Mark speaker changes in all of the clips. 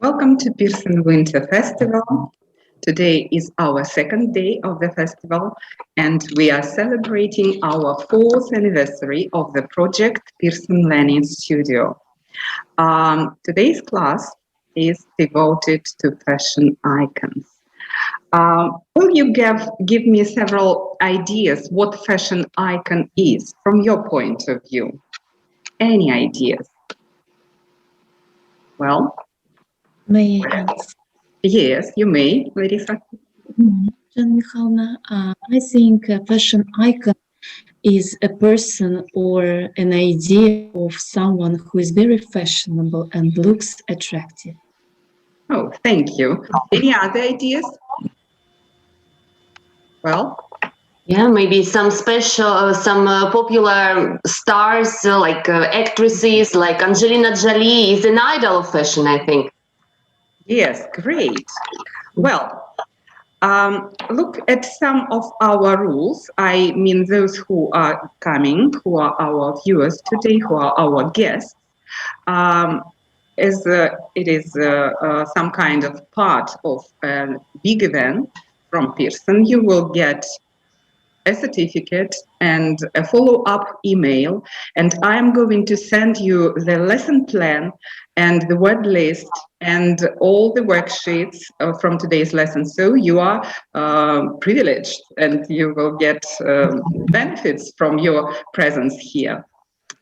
Speaker 1: Welcome to Pearson Winter Festival. Today is our second day of the festival, and we are celebrating our 4th anniversary of the project Pearson Learning Studio. Today's class is devoted to fashion icons. Will you give me several ideas what fashion icon is from your point of view? Any ideas? Well,
Speaker 2: may I answer?
Speaker 1: Yes, you may, Larissa.
Speaker 2: Жанна Михайловна, I think a fashion icon is a person or an idea of someone who is very fashionable and looks attractive.
Speaker 1: Oh, thank you. Any other ideas? Well,
Speaker 3: yeah, maybe some special, some popular stars like actresses like Angelina Jolie is an idol of fashion, I think.
Speaker 1: Yes, great. Well, look at some of our rules. I mean, those who are coming, who are our viewers today, who are our guests. As it is some kind of part of a big event from Pearson, you will get a certificate and a follow-up email, and I am going to send you the lesson plan and the word list and all the worksheets from today's lesson. So you are privileged and you will get benefits from your presence here.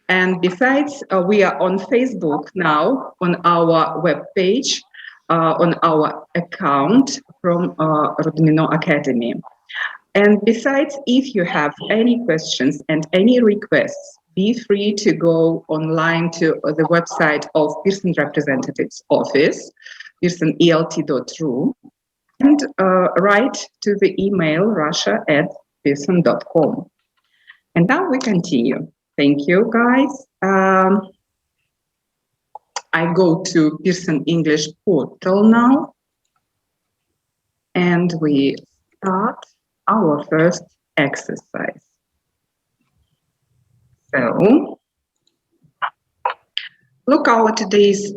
Speaker 1: And besides, we are on Facebook now on our webpage, on our account from Rudomino Academy. And besides, if you have any questions and any requests, be free to go online to the website of Pearson Representative's Office, pearsonelt.ru, and write to the email russia@pearson.com. And now we continue. Thank you, guys. I go to Pearson English portal now, and we start our first exercise. So, look at our today's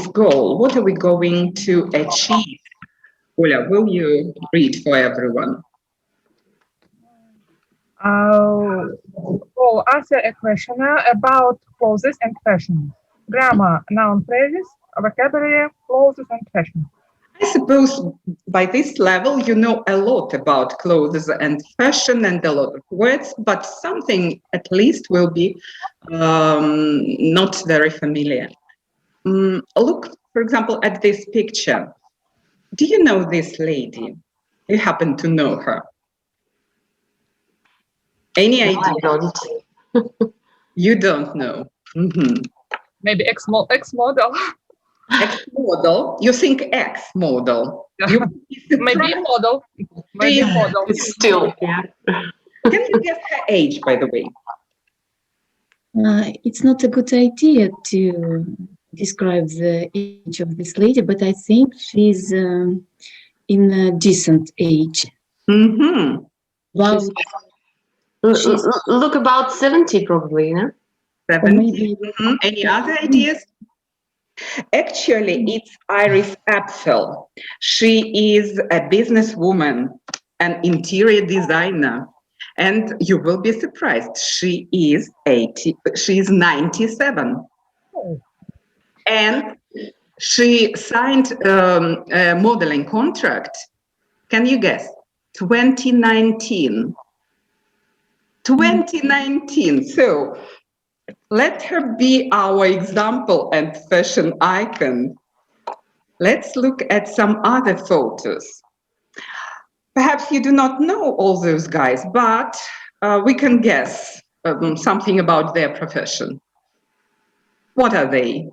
Speaker 1: goal. What are we going to achieve? Oля, will you read for everyone?
Speaker 4: We'll answer a question about clothes and fashion. Grammar, noun phrases, vocabulary, clothes and fashion.
Speaker 1: I suppose by this level you know a lot about clothes and fashion and a lot of words, but something at least will be not very familiar. Look, for example, at this picture. Do you know this lady? You happen to know her? Any idea?
Speaker 3: I don't.
Speaker 1: You don't know. Mm-hmm.
Speaker 4: Maybe X-model.
Speaker 1: X-model? You think X-model?
Speaker 4: Yeah. Maybe model. Maybe model.
Speaker 3: It's still, yeah.
Speaker 1: Can you guess her age, by the way?
Speaker 2: It's not a good idea to describe the age of this lady, but I think she's in a decent age.
Speaker 1: Mm-hmm.
Speaker 2: Wow.
Speaker 3: Look about 70 probably, you know?
Speaker 1: 70. Mm-hmm. Any other ideas? Actually, it's Iris Apfel. She is a businesswoman, an interior designer, and you will be surprised. She is 97.
Speaker 4: Oh.
Speaker 1: And she signed a modeling contract. Can you guess? 2019. 2019. So let her be our example and fashion icon. Let's look at some other photos. Perhaps you do not know all those guys, but we can guess something about their profession. What are they?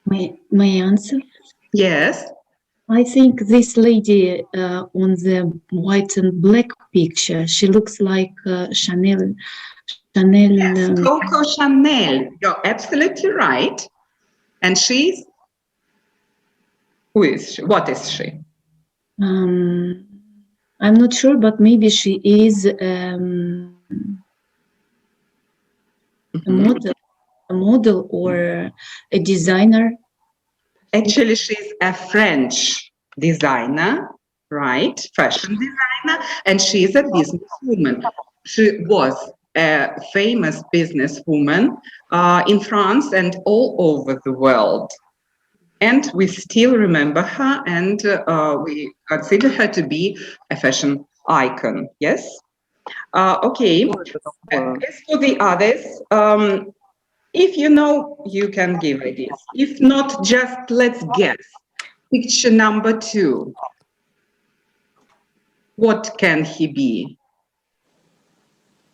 Speaker 2: May I answer?
Speaker 1: Yes.
Speaker 2: I think this lady on the white and black picture, she looks like Chanel.
Speaker 1: Yes, Coco Chanel. You're absolutely right. And she's? Who is she? What is she?
Speaker 2: I'm not sure, but maybe she is a model or a designer.
Speaker 1: Actually, she's a French designer, right? Fashion designer, and she's a businesswoman. She was a famous businesswoman in France and all over the world. And we still remember her, and we consider her to be a fashion icon. Yes? Okay. As for the others, if you know, you can give ideas. If not, just let's guess. Picture number 2. What can he be?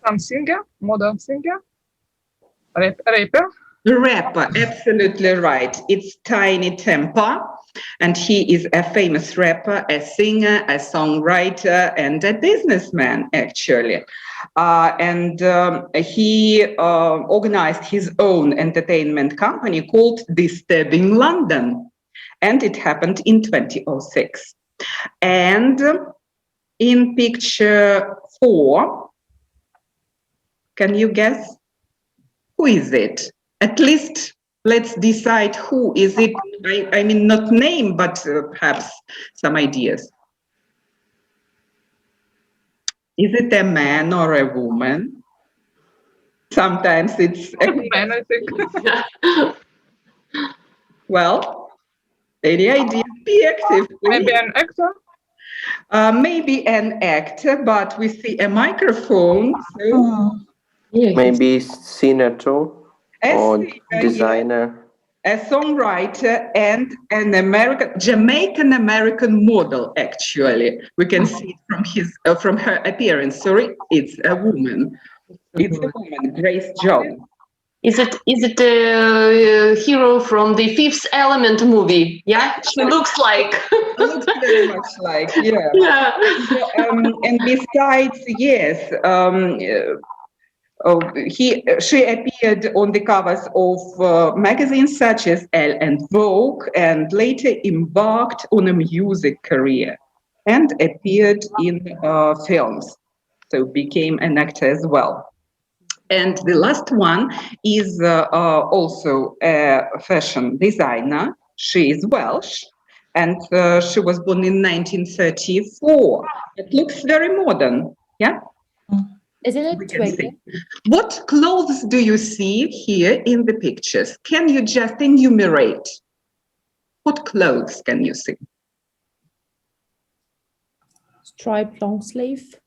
Speaker 4: Some singer, modern singer, rapper.
Speaker 1: Rapper, absolutely right. It's Tiny Temper, and he is a famous rapper, a singer, a songwriter, and a businessman, actually. He organized his own entertainment company called Disturbing London, and it happened in 2006. And in picture 4, can you guess? Who is it? At least let's decide who is it. I mean, not name, but perhaps some ideas. Is it a man or a woman? Sometimes it's a
Speaker 4: Man, I think.
Speaker 1: Well, any ideas? Be active, please.
Speaker 4: Maybe an actor.
Speaker 1: Maybe an actor, but we see a microphone. So
Speaker 5: Maybe singer too, or designer.
Speaker 1: A songwriter and an Jamaican American model. Actually, we can see it from her appearance. Sorry, it's a woman. It's a woman, Grace Jones.
Speaker 3: Is it a hero from the Fifth Element movie? Yeah, she looks like.
Speaker 1: Looks very much like, yeah.
Speaker 3: Yeah.
Speaker 1: And besides, yes, she appeared on the covers of magazines such as Elle and Vogue, and later embarked on a music career and appeared in films, so became an actor as well. And the last one is also a fashion designer. She is Welsh, and she was born in 1934. It looks very modern, yeah?
Speaker 6: Isn't it
Speaker 1: We can
Speaker 6: Twiggy?
Speaker 1: see. What clothes do you see here in the pictures? Can you just enumerate? What clothes can you see?
Speaker 6: Striped long sleeve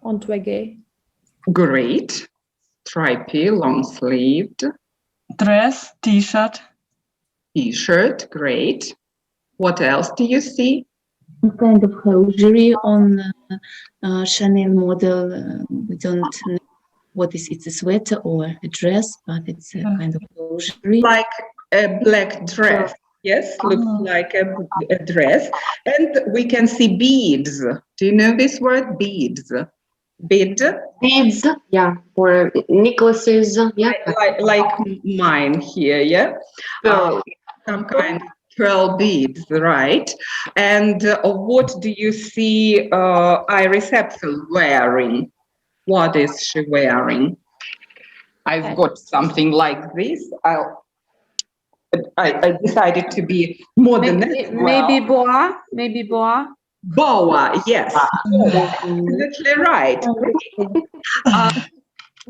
Speaker 6: on Twiggy.
Speaker 1: Great. Stripy, long-sleeved.
Speaker 7: Dress, t-shirt.
Speaker 1: T-shirt, great. What else do you see?
Speaker 2: Some kind of hosiery on Chanel model. We don't know what is it's a sweater or a dress, but it's a kind of hosiery.
Speaker 1: Like a black dress. Yes, looks like a dress. And we can see beads. Do you know this word, beads? Bead?
Speaker 3: Beads, yeah, or necklaces, yeah.
Speaker 1: Like mine here, yeah?
Speaker 3: Pearl.
Speaker 1: Some kind of pearl beads, right? And what do you see Iris Epsil wearing? What is she wearing? I've got something like this. I decided to be modern as well.
Speaker 6: Maybe boa.
Speaker 1: Boa, yes. Absolutely right.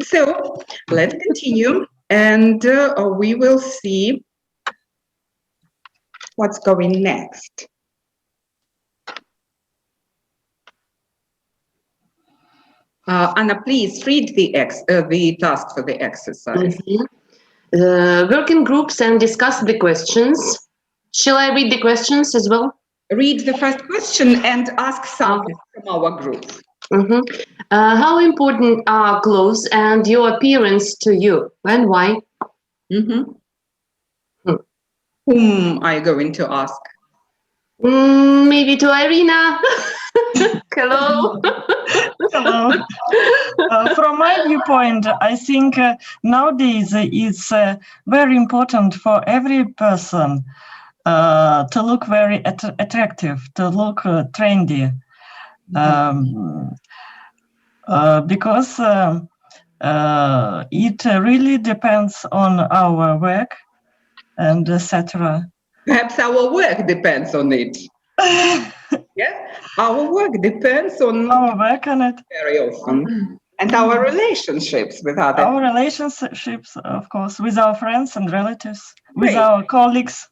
Speaker 1: So let's continue, and we will see what's going next. Anna, please read the task for the exercise.
Speaker 3: Work in groups and discuss the questions. Shall I read the questions as well?
Speaker 1: Read the first question and ask something from our group.
Speaker 3: How important are clothes and your appearance to you, and why?
Speaker 1: Whom are you going to ask?
Speaker 3: Maybe to Irina. Hello.
Speaker 7: Hello. From my viewpoint, I think nowadays it's very important for every person to look very attractive, to look trendy, because it really depends on our work and etc.
Speaker 1: Perhaps our work depends on it. Yeah, our work depends on
Speaker 7: Our work on it.
Speaker 1: very often, and our relationships with others.
Speaker 7: Our relationships, of course, with our friends and relatives, with
Speaker 1: Great.
Speaker 7: our colleagues.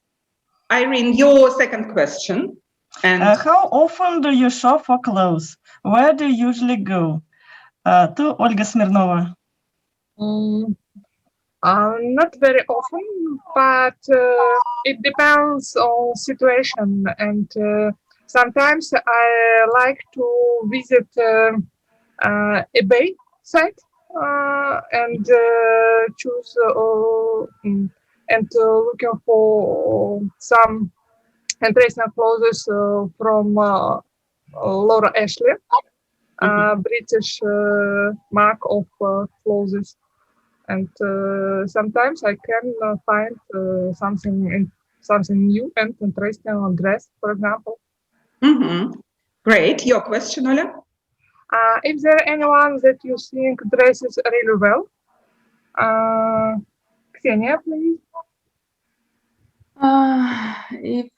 Speaker 1: Irene, your second question. And
Speaker 7: How often do you shop for clothes? Where do you usually go? To Olga Smirnova.
Speaker 4: Not very often, but it depends on situation. And sometimes I like to visit eBay site and choose and looking for some interesting clothes from Laura Ashley, British mark of clothes. And sometimes I can find something new and interesting on dress, for example.
Speaker 1: Great. Your question, Ola?
Speaker 4: If there anyone that you think dresses really well, Ksenia, please.
Speaker 6: If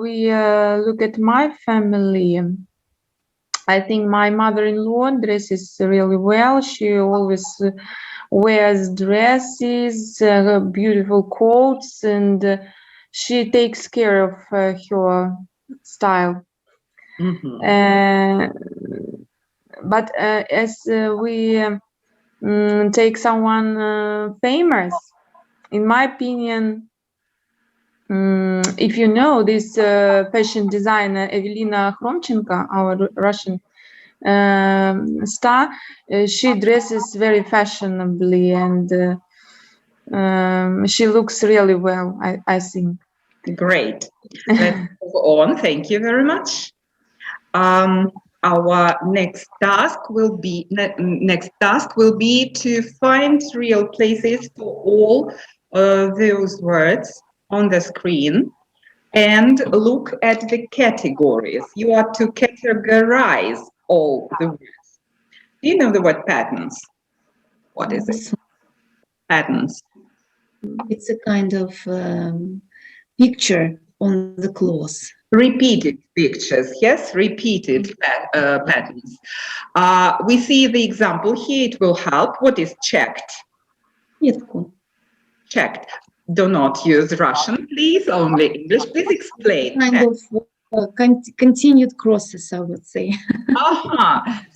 Speaker 6: we look at my family, I think my mother-in-law dresses really well. She always wears dresses, beautiful coats, and she takes care of her style. But as we take someone famous, in my opinion, if you know this fashion designer Evelina Khromchenko, our Russian star, she dresses very fashionably and she looks really well, I think.
Speaker 1: Great. Let's move on. Thank you very much. Our next task will be to find real places for all those words on the screen and look at the categories. You are to categorize all the words. Do you know the word patterns? What is it? Patterns.
Speaker 2: It's a kind of picture on the cloth.
Speaker 1: Repeated pictures, yes, repeated patterns. We see the example here, it will help. What is checked? Checked. Do not use Russian, please, only English. Please explain.
Speaker 2: Kind of continued crosses, I would say.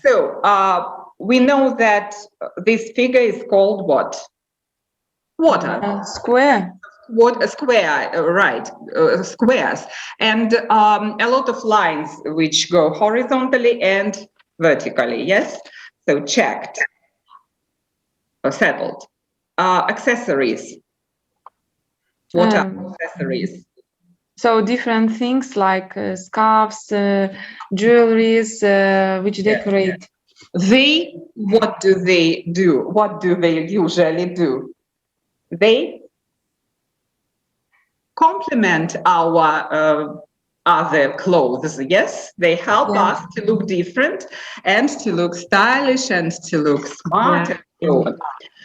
Speaker 1: So we know that this figure is called what? Water.
Speaker 6: Square.
Speaker 1: What a square, right? Squares, and a lot of lines which go horizontally and vertically. Yes, so checked, settled. Accessories. What are accessories?
Speaker 6: So different things like scarves, jewelries, which decorate.
Speaker 1: They. What do they do? What do they usually do? They complement our other clothes, yes? They help us to look different and to look stylish and to look smart. And so on.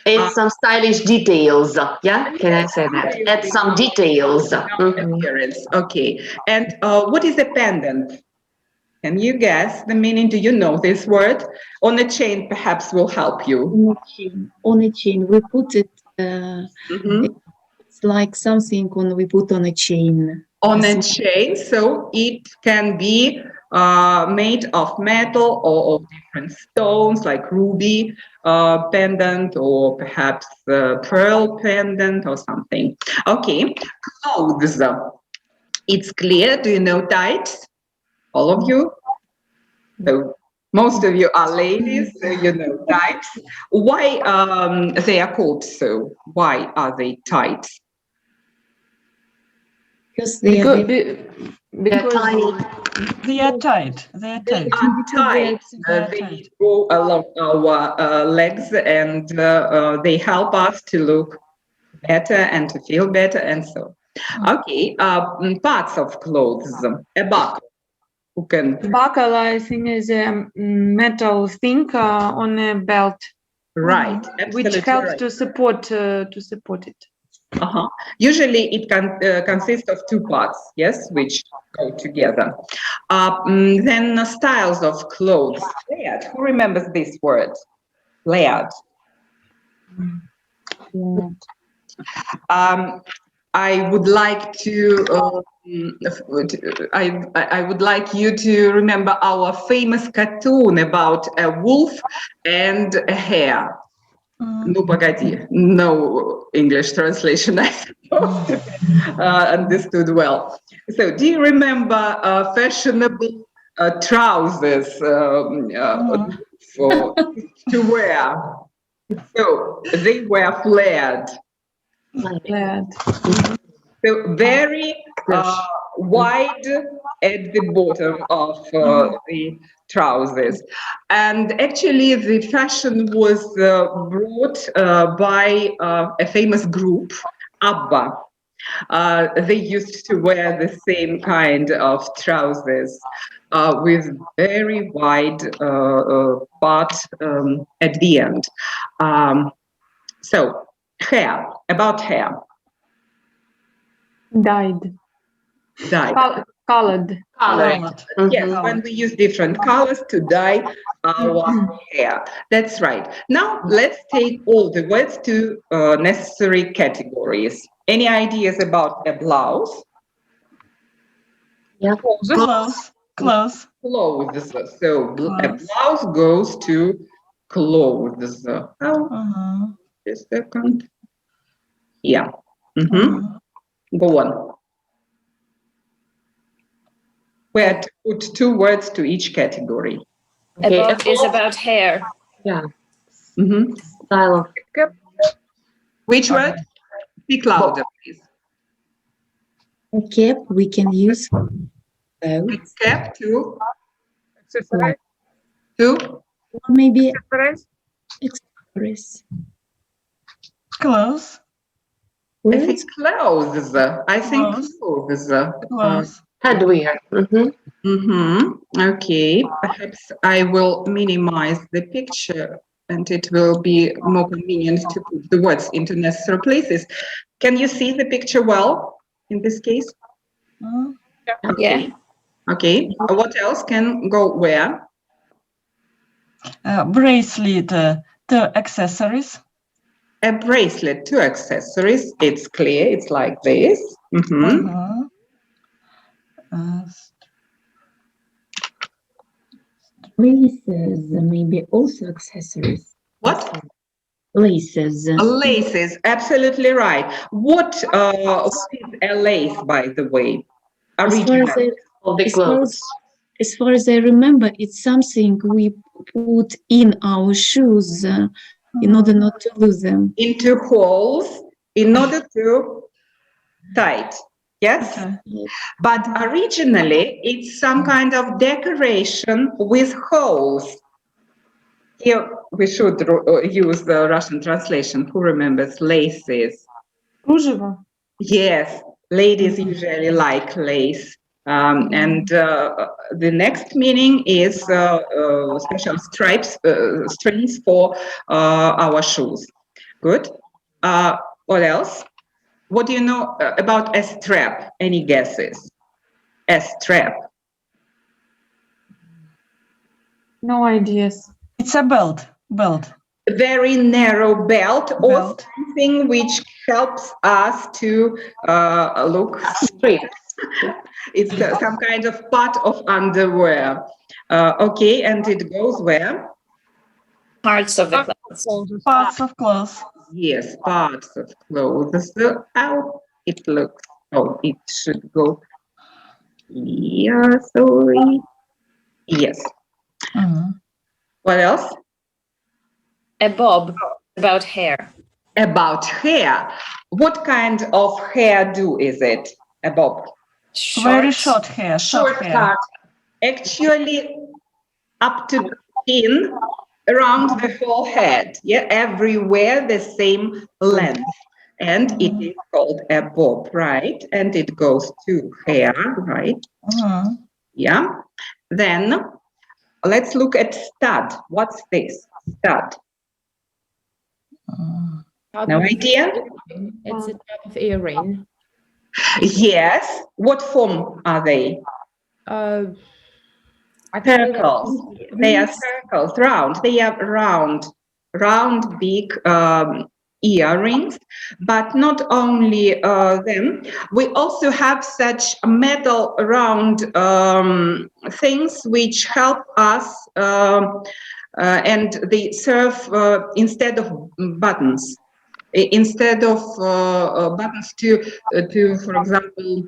Speaker 3: Add some stylish details, yeah? Can I say that? Add some details.
Speaker 1: Appearance, okay. And what is a pendant? Can you guess the meaning? Do you know this word? On a chain perhaps will help you.
Speaker 2: On a chain, we put it, it's like something we put on a chain.
Speaker 1: On a chain, so it can be made of metal or of different stones like ruby pendant or perhaps pearl pendant or something. Okay, clothes. It's clear. Do you know tights? All of you? So most of you are ladies, so you know tights. Why they are called so? Why are they tights?
Speaker 2: Because they are
Speaker 3: tiny.
Speaker 7: They are tight. They are tight.
Speaker 1: They go along our legs and they help us to look better and to feel better and so. Okay, parts of clothes. A buckle. Who can?
Speaker 6: Buckle, I think, is a metal thing on a belt.
Speaker 1: Right.
Speaker 6: Which helps to support it.
Speaker 1: Usually it consists of two parts, yes, which go together. Then styles of clothes. Layered. Who remembers this word? Layered. I would like to. I would like you to remember our famous cartoon about a wolf and a hare. Ну, погоди, no English translation, I suppose, understood well. So, do you remember fashionable trousers to wear? So, they were flared. So, very wide at the bottom of the trousers. And actually the fashion was brought by a famous group, ABBA. They used to wear the same kind of trousers with very wide part at the end. So, hair, about hair.
Speaker 6: Dyed.
Speaker 1: Dyed.
Speaker 6: Colored.
Speaker 1: Yes, when we use different colors to dye our hair. That's right. Now let's take all the words to necessary categories. Any ideas about a blouse?
Speaker 3: Yeah.
Speaker 7: Clothes.
Speaker 1: Clothes. So a blouse goes to clothes. A second. Yeah. Go on. Where to put two words to each category.
Speaker 8: About is about hair.
Speaker 3: Yeah. Style of.
Speaker 1: Which word? Speak louder, please.
Speaker 2: A cap we can use.
Speaker 1: A cap to?
Speaker 4: Accessories.
Speaker 1: To?
Speaker 2: Or maybe
Speaker 4: Accessories.
Speaker 2: accessories.
Speaker 7: Clothes.
Speaker 1: I think clothes. I think clothes.
Speaker 7: Clothes.
Speaker 3: Headwear.
Speaker 1: Okay, perhaps I will minimize the picture and it will be more convenient to put the words into necessary places. Can you see the picture well in this case?
Speaker 8: Yeah.
Speaker 1: Okay, what else can go where?
Speaker 7: Bracelet to accessories.
Speaker 1: A bracelet to accessories. It's clear, it's like this.
Speaker 2: Laces, maybe also accessories.
Speaker 1: What?
Speaker 2: Laces.
Speaker 1: Laces, absolutely right. What is a lace, by the way?
Speaker 2: As far as I remember, it's something we put in our shoes in order not to lose them.
Speaker 1: Into holes in order to tie it. Yes? But originally, it's some kind of decoration with holes. Here, we should use the Russian translation. Who remembers laces?
Speaker 6: Кружево.
Speaker 1: Yes, ladies usually like lace. And the next meaning is special strings for our shoes. Good. What else? What do you know about a strap? Any guesses? A strap.
Speaker 6: No ideas.
Speaker 7: It's a belt.
Speaker 1: A very narrow belt or something which helps us to look straight. It's some kind of part of underwear. Okay, and it goes where?
Speaker 8: Parts of the clothes.
Speaker 7: Parts of clothes.
Speaker 1: Yes, parts of clothes. How it looks. Oh, it should go. Yeah, sorry. Yes. What else?
Speaker 8: A bob, about hair.
Speaker 1: About hair. What kind of hairdo is it? A bob.
Speaker 7: Very short hair. Short hair.
Speaker 1: Actually, up to pin around the whole head. Yeah, everywhere the same length. And it is called a bob, right? And it goes to hair, right? Yeah. Then let's look at stud. What's this? Stud. No idea?
Speaker 9: It's a type of earring.
Speaker 1: Yes. What form are they? Circles. They are circles, round. They are round, big earrings. But not only them, we also have such metal round things which help us, and they serve instead of buttons. Instead of buttons to, for example,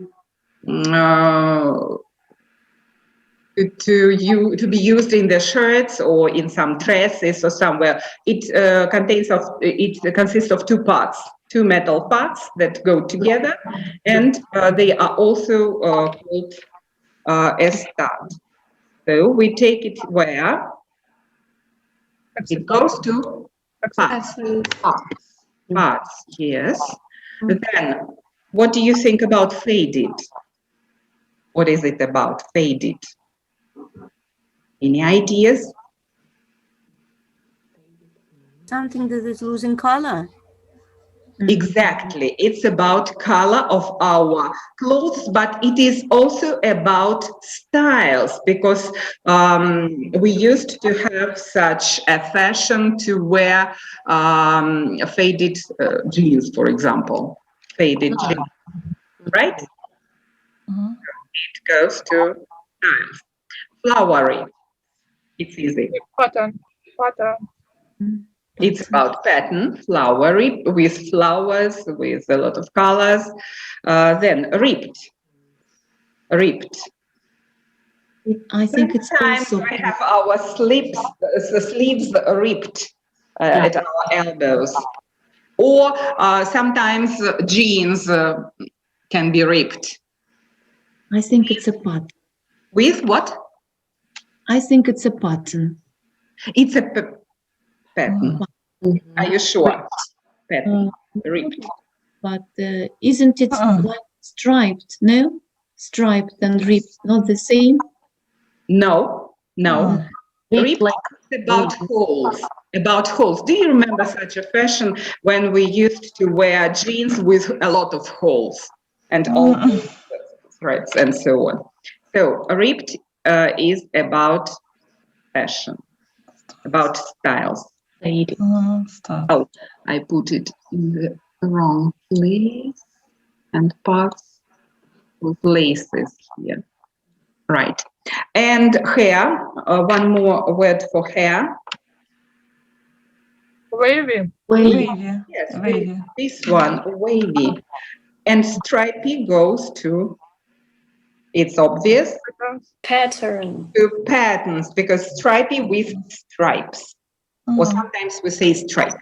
Speaker 1: to be used in the shirts or in some dresses or somewhere. It consists of two parts, two metal parts that go together, and they are also called a stud. So we take it where? It goes to parts. Parts, yes. Then, what do you think about faded? What is it about, faded? Any ideas?
Speaker 10: Something that is losing color.
Speaker 1: Exactly. It's about color of our clothes, but it is also about styles, because we used to have such a fashion to wear faded jeans, for example. Faded jeans, right? It goes to styles. Flowery. It's easy.
Speaker 4: Pattern.
Speaker 1: It's about pattern, flowery, with flowers, with a lot of colors. Then ripped.
Speaker 2: I think it's
Speaker 1: Sometimes
Speaker 2: also
Speaker 1: we have our sleeves ripped at our elbows. Or sometimes jeans can be ripped.
Speaker 2: I think it's a pattern.
Speaker 1: With what?
Speaker 2: I think it's a pattern.
Speaker 1: It's a pattern. Are you sure? Pattern. Ripped.
Speaker 2: But isn't it like striped? No? Striped and ripped, not the same?
Speaker 1: No. Ripped is about holes. About holes. Do you remember such a fashion when we used to wear jeans with a lot of holes and all threads and so on? So ripped is about fashion, about styles. Oh, I put it in the wrong place and parts with laces here. Right. And hair, one more word for hair.
Speaker 4: Wavy.
Speaker 1: Yes,
Speaker 7: Wavy.
Speaker 1: this one, wavy. And stripy goes to, it's obvious,
Speaker 8: Pattern.
Speaker 1: to patterns, because stripy with stripes. Or sometimes we say stripes.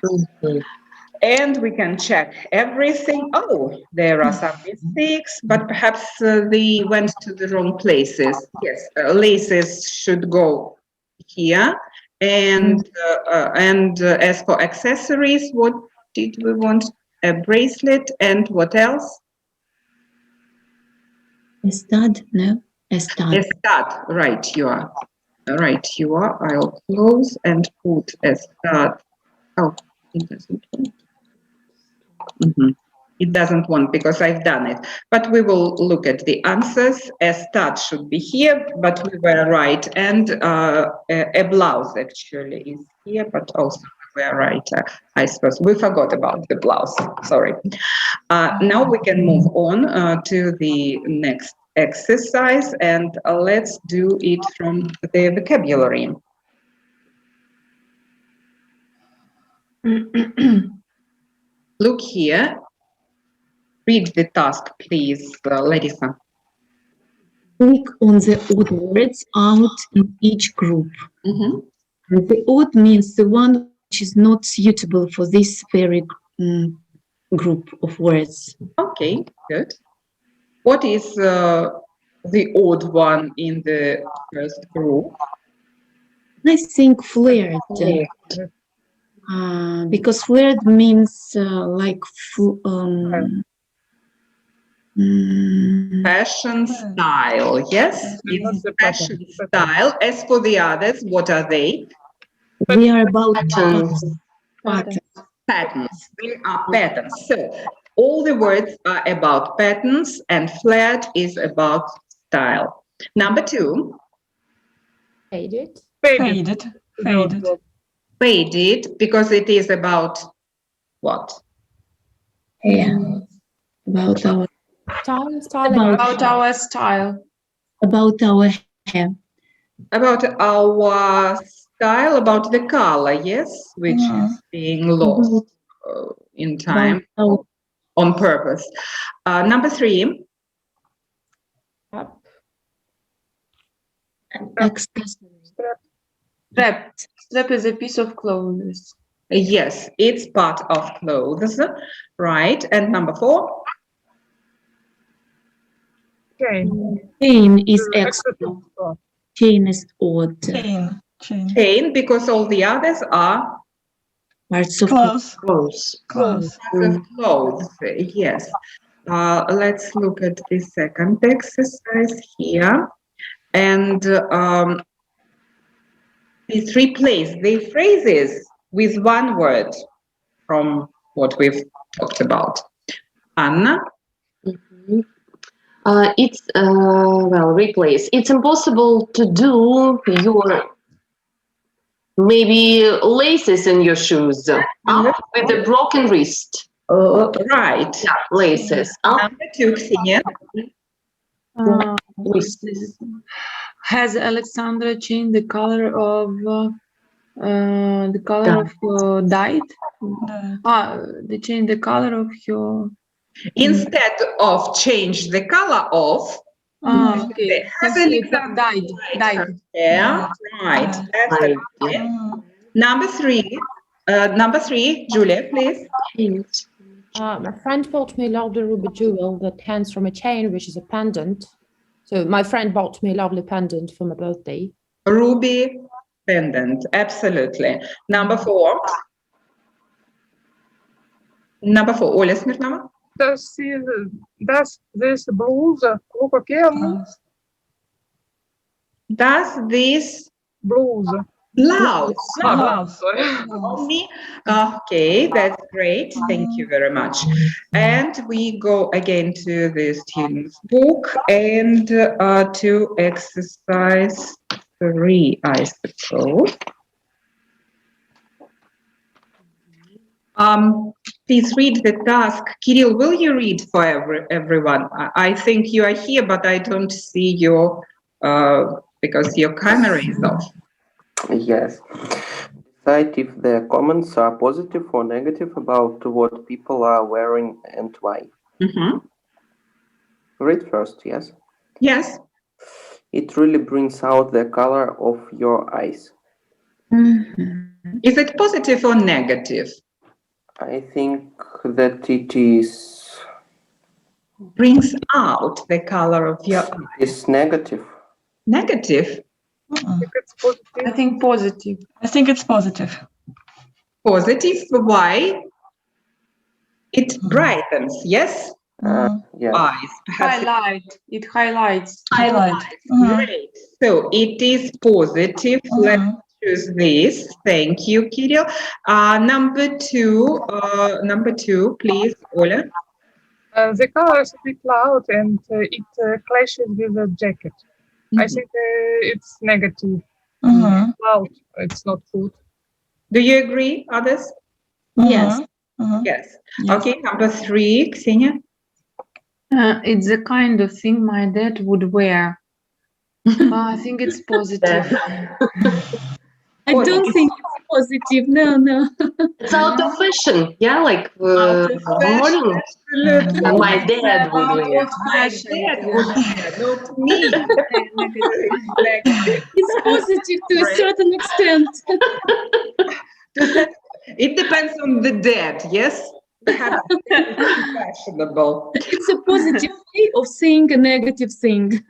Speaker 1: And we can check everything. Oh, there are some mistakes, but perhaps they went to the wrong places. Yes, laces should go here. And as for accessories, what did we want? A bracelet and what else?
Speaker 2: A stud, no? A stud.
Speaker 1: A stud, right, you are. Right, you are. I'll close and put a stud. Oh, it doesn't want. It doesn't want because I've done it. But we will look at the answers. A stud should be here, but we were right. And a blouse actually is here, but also we were right. I suppose we forgot about the blouse. Sorry. Now we can move on to the next exercise, and let's do it from the vocabulary. Look here. Read the task, please, Larissa.
Speaker 2: Click on the odd words out in each group. And the odd means the one which is not suitable for this very group of words.
Speaker 1: Okay, good. What is the odd one in the first group?
Speaker 2: I think flared. Because flared means like
Speaker 1: fashion style. Yes, it's fashion style. As for the others, what are they?
Speaker 2: We are about patterns.
Speaker 1: Patterns. They are patterns. So all the words are about patterns, and flat is about style. Number 2.
Speaker 9: Faded.
Speaker 7: Faded. Faded.
Speaker 1: Faded, because it is about what?
Speaker 2: Yeah. About our
Speaker 9: Style.
Speaker 6: About our style.
Speaker 2: About our hair.
Speaker 1: About our style, about the color, yes, which is being lost in time on purpose. Number 3.
Speaker 6: Strap. Strap is a piece of clothes.
Speaker 1: Yes, it's part of clothes, right? And number 4.
Speaker 2: Chain is extra. Chain is odd.
Speaker 1: Chain, because all the others are
Speaker 2: parts of
Speaker 1: clothes.
Speaker 7: Clothes.
Speaker 1: Parts of clothes, yes. Let's look at the second exercise here. And please replace the phrases with one word from what we've talked about. Anna?
Speaker 3: It's, replace. It's impossible to do your, maybe laces in your shoes with a broken wrist.
Speaker 1: Right.
Speaker 3: Yeah, laces.
Speaker 1: Number 2, Ksenia.
Speaker 6: Has Alexandra changed the color of dyed? They changed the color of her.
Speaker 1: Instead of change the color of,
Speaker 6: Okay.
Speaker 1: has Alexandra
Speaker 6: dyed.
Speaker 1: Yeah, right. Absolutely. Number 3, Julia, please.
Speaker 9: My friend bought me a lovely ruby jewel that hangs from a chain, which is a pendant. So my friend bought me a lovely pendant for my birthday.
Speaker 1: Ruby pendant, absolutely. Number 4. Оля Смирнова.
Speaker 4: Does this blouse look okay on me?
Speaker 1: Does this
Speaker 4: blouse
Speaker 1: on me? Okay, that's great. Thank you very much. And we go again to the student's book and to exercise 3, I suppose. Please read the task. Kirill, will you read for everyone? I think you are here, but I don't see your, because your camera is off.
Speaker 5: Yes. Decide if the comments are positive or negative about what people are wearing and why. Read first, yes?
Speaker 1: Yes.
Speaker 5: It really brings out the color of your eyes.
Speaker 1: Is it positive or negative?
Speaker 5: I think that it is...
Speaker 1: Brings out the color of your eyes.
Speaker 5: It's negative.
Speaker 1: Negative?
Speaker 6: I think positive.
Speaker 7: I think it's positive.
Speaker 1: Positive, why? It brightens, yes?
Speaker 5: Yes.
Speaker 1: Eyes.
Speaker 6: It highlights.
Speaker 1: Great. So it is positive. Let's choose this. Thank you, Kirill. Number 2, please, Ola.
Speaker 4: The color is a bit loud and it clashes with the jacket. I think it's negative. Loud, it's not good.
Speaker 1: Do you agree, others?
Speaker 2: Yes.
Speaker 1: Yes. Okay, number 3, Ksenia.
Speaker 6: It's the kind of thing my dad would wear. I think it's positive.
Speaker 2: I don't think it's positive. No.
Speaker 3: It's out of fashion. Yeah, like
Speaker 1: Fashion, absolutely.
Speaker 3: my dad would wear.
Speaker 1: My dad would wear, not me.
Speaker 2: It's positive to a certain extent.
Speaker 1: It depends on the dad, yes? Perhaps fashionable.
Speaker 2: It's a positive way of saying a negative thing.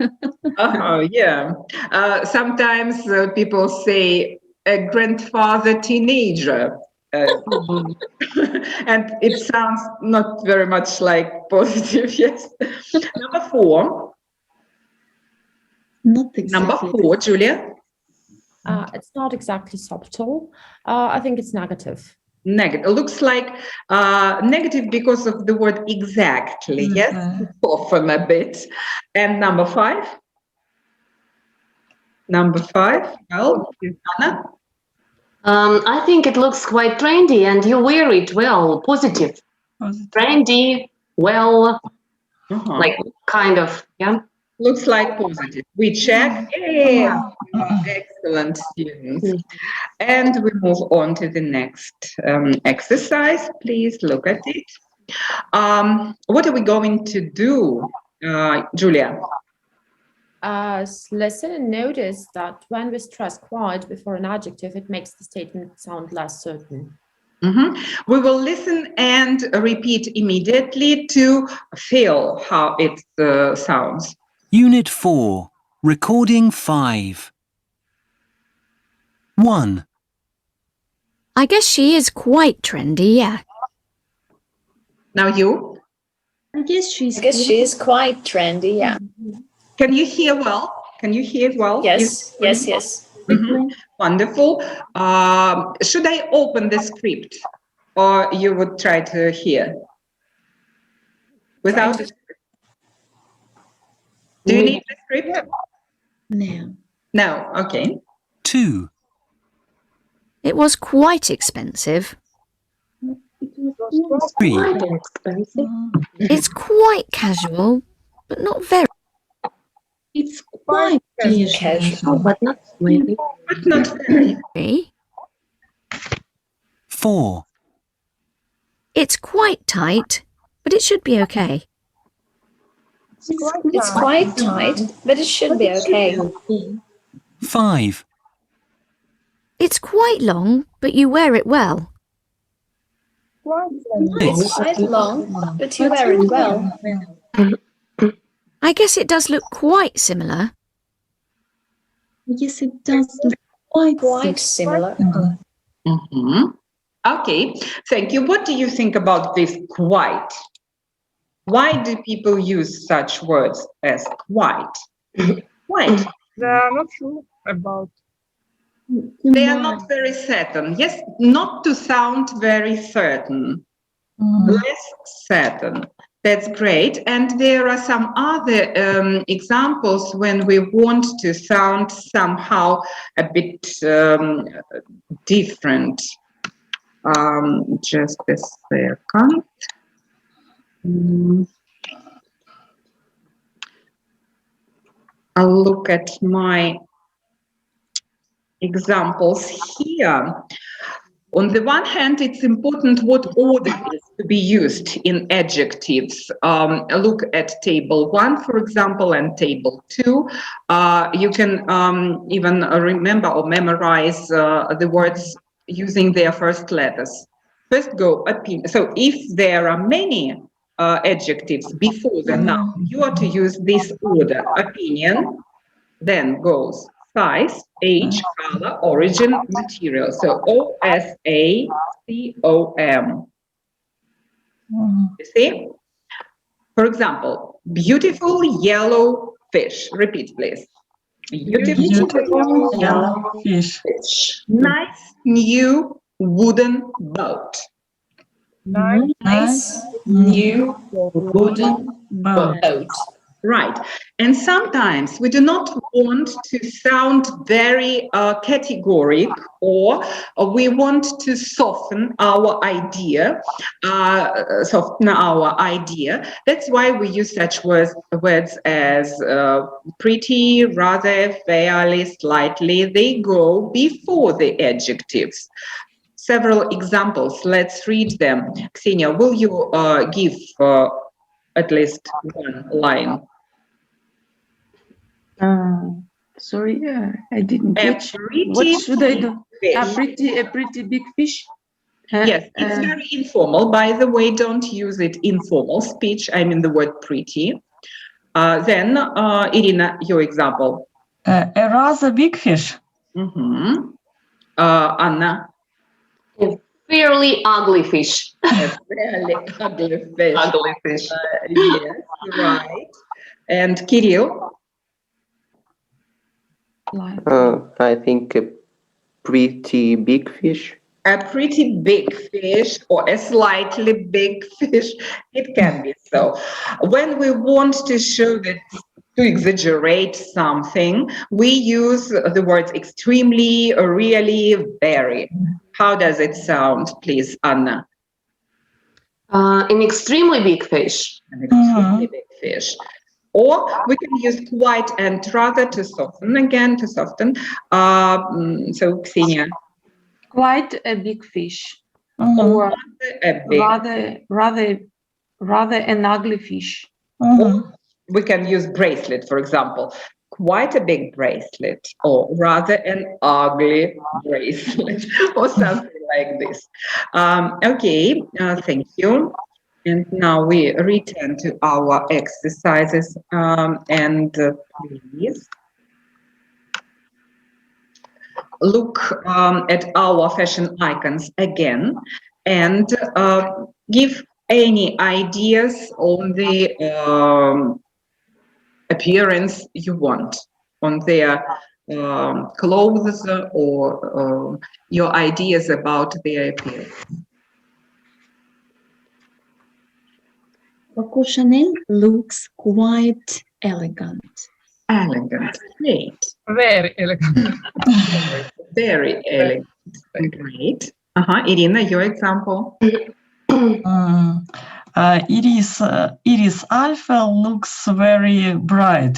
Speaker 1: Yeah. Sometimes people say a grandfather teenager. And it sounds not very much like positive, yes. Number 4.
Speaker 2: Not exactly.
Speaker 1: Number 4, Julia.
Speaker 9: It's not exactly subtle. I think it's negative.
Speaker 1: Negative. Looks like negative because of the word exactly. Yes, soften a bit. And number 5. Number 5. Well, Anna.
Speaker 3: I think it looks quite trendy, and you wear it well. Positive. Trendy, well, like kind of, yeah.
Speaker 1: Looks like positive. We check. Yeah. Excellent, students. And we move on to the next exercise. Please look at it. What are we going to do, Julia?
Speaker 9: Listen and notice that when we stress quite before an adjective, it makes the statement sound less certain.
Speaker 1: We will listen and repeat immediately to feel how it sounds.
Speaker 11: Unit 4, Recording 5. 1.
Speaker 12: I guess she is quite trendy, yeah.
Speaker 1: Now you?
Speaker 2: I guess she
Speaker 8: is quite trendy, yeah.
Speaker 1: Can you hear well? Can you hear well?
Speaker 8: Yes, yes.
Speaker 1: Wonderful. Should I open the script or you would try to hear? Without the script? Do you need the script?
Speaker 2: No.
Speaker 1: No, okay.
Speaker 11: 2.
Speaker 12: It was quite expensive.
Speaker 11: 3.
Speaker 12: It's quite casual, but not very.
Speaker 2: It's quite casual,
Speaker 3: but not really.
Speaker 1: But not very.
Speaker 11: 4.
Speaker 12: It's quite tight, but it should be okay.
Speaker 8: It's quite tight, but it should be okay.
Speaker 11: 5.
Speaker 12: It's quite long, but you wear it well.
Speaker 8: It's quite long, but you wear it well.
Speaker 12: I guess it does look quite similar.
Speaker 2: Yes, it does look
Speaker 8: Quite similar.
Speaker 1: Okay, thank you. What do you think about this quite? Why do people use such words as quite? Quite.
Speaker 4: They are not sure about.
Speaker 1: They are not very certain. Yes, not to sound very certain. Less certain. That's great. And there are some other examples when we want to sound somehow a bit different. Just a second. I'll look at my examples here. On the one hand, it's important what order is to be used in adjectives. Look at table 1, for example, and table 2. You can even remember or memorize the words using their first letters. First go opinion. So if there are many adjectives before the noun, you are to use this order: opinion, then goes size, age, color, origin, material. So O-S-A-C-O-M. You see? For example, beautiful yellow fish. Repeat, please.
Speaker 7: Beautiful yellow fish.
Speaker 1: Nice new wooden boat.
Speaker 8: Nice new wooden boat.
Speaker 1: Right. And sometimes we do not want to sound very categoric, or we want to soften our idea. That's why we use such words as pretty, rather, fairly, slightly. They go before the adjectives. Several examples. Let's read them. Ksenia, will you give at least one line?
Speaker 6: Sorry, I didn't catch. What should I do? A pretty big fish?
Speaker 1: Yes, it's very informal. By the way, don't use it informal speech. I mean the word pretty. Then, Irina, your example.
Speaker 7: A rather big fish.
Speaker 1: Anna.
Speaker 3: A fairly ugly fish.
Speaker 1: A fairly ugly fish.
Speaker 3: Ugly fish.
Speaker 1: Yes, right. And Kirill.
Speaker 5: I think a pretty big fish.
Speaker 1: a pretty big fish or a slightly big fish. It can be so. When we want to show that, to exaggerate something, we use the words extremely, really, very. How does it sound, please, Anna?
Speaker 3: An extremely big fish.
Speaker 1: An extremely big fish. Or we can use quite and rather to soften again, to soften. So, Ksenia.
Speaker 6: Quite a big fish,
Speaker 1: Or a big.
Speaker 6: rather an ugly fish.
Speaker 1: We can use bracelet, for example. Quite a big bracelet, or rather an ugly bracelet, or something like this. Okay, thank you. And now we return to our exercises, and please look at our fashion icons again and give any ideas on the appearance you want on their clothes or your ideas about their appearance.
Speaker 2: Coco Chanel looks quite elegant.
Speaker 1: Elegant, great.
Speaker 4: Very elegant.
Speaker 1: Very elegant, great. Irina, your example.
Speaker 7: Iris Alpha looks very bright.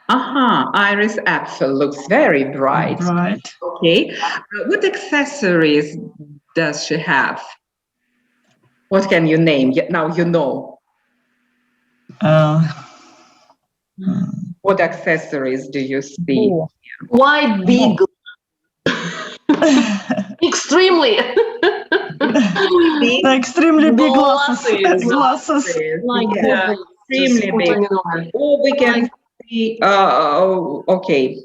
Speaker 1: Iris Apfel looks very bright.
Speaker 7: Bright.
Speaker 1: Okay. What accessories does she have? What can you name? Now you know. What accessories do you see?
Speaker 3: Quite big. Extremely.
Speaker 7: Extremely big glasses.
Speaker 1: Yeah, extremely big. Or we can see, okay,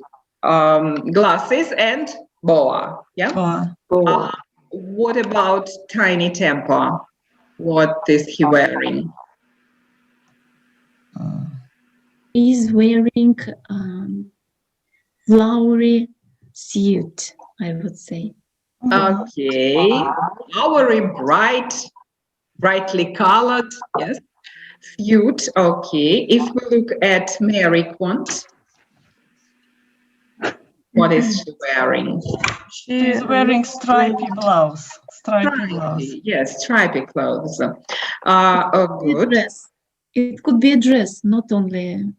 Speaker 1: glasses and boa. Yeah.
Speaker 7: Boa.
Speaker 1: What about Tiny Temper? What is he wearing?
Speaker 2: He's wearing flowery suit, I would say.
Speaker 1: Okay, flowery, brightly colored, yes, suit. Okay, if we look at Mary Quant, what is she wearing?
Speaker 7: She's wearing stripy blouse.
Speaker 1: Yes, stripy clothes. Good.
Speaker 2: Dress. It could be a dress, not only.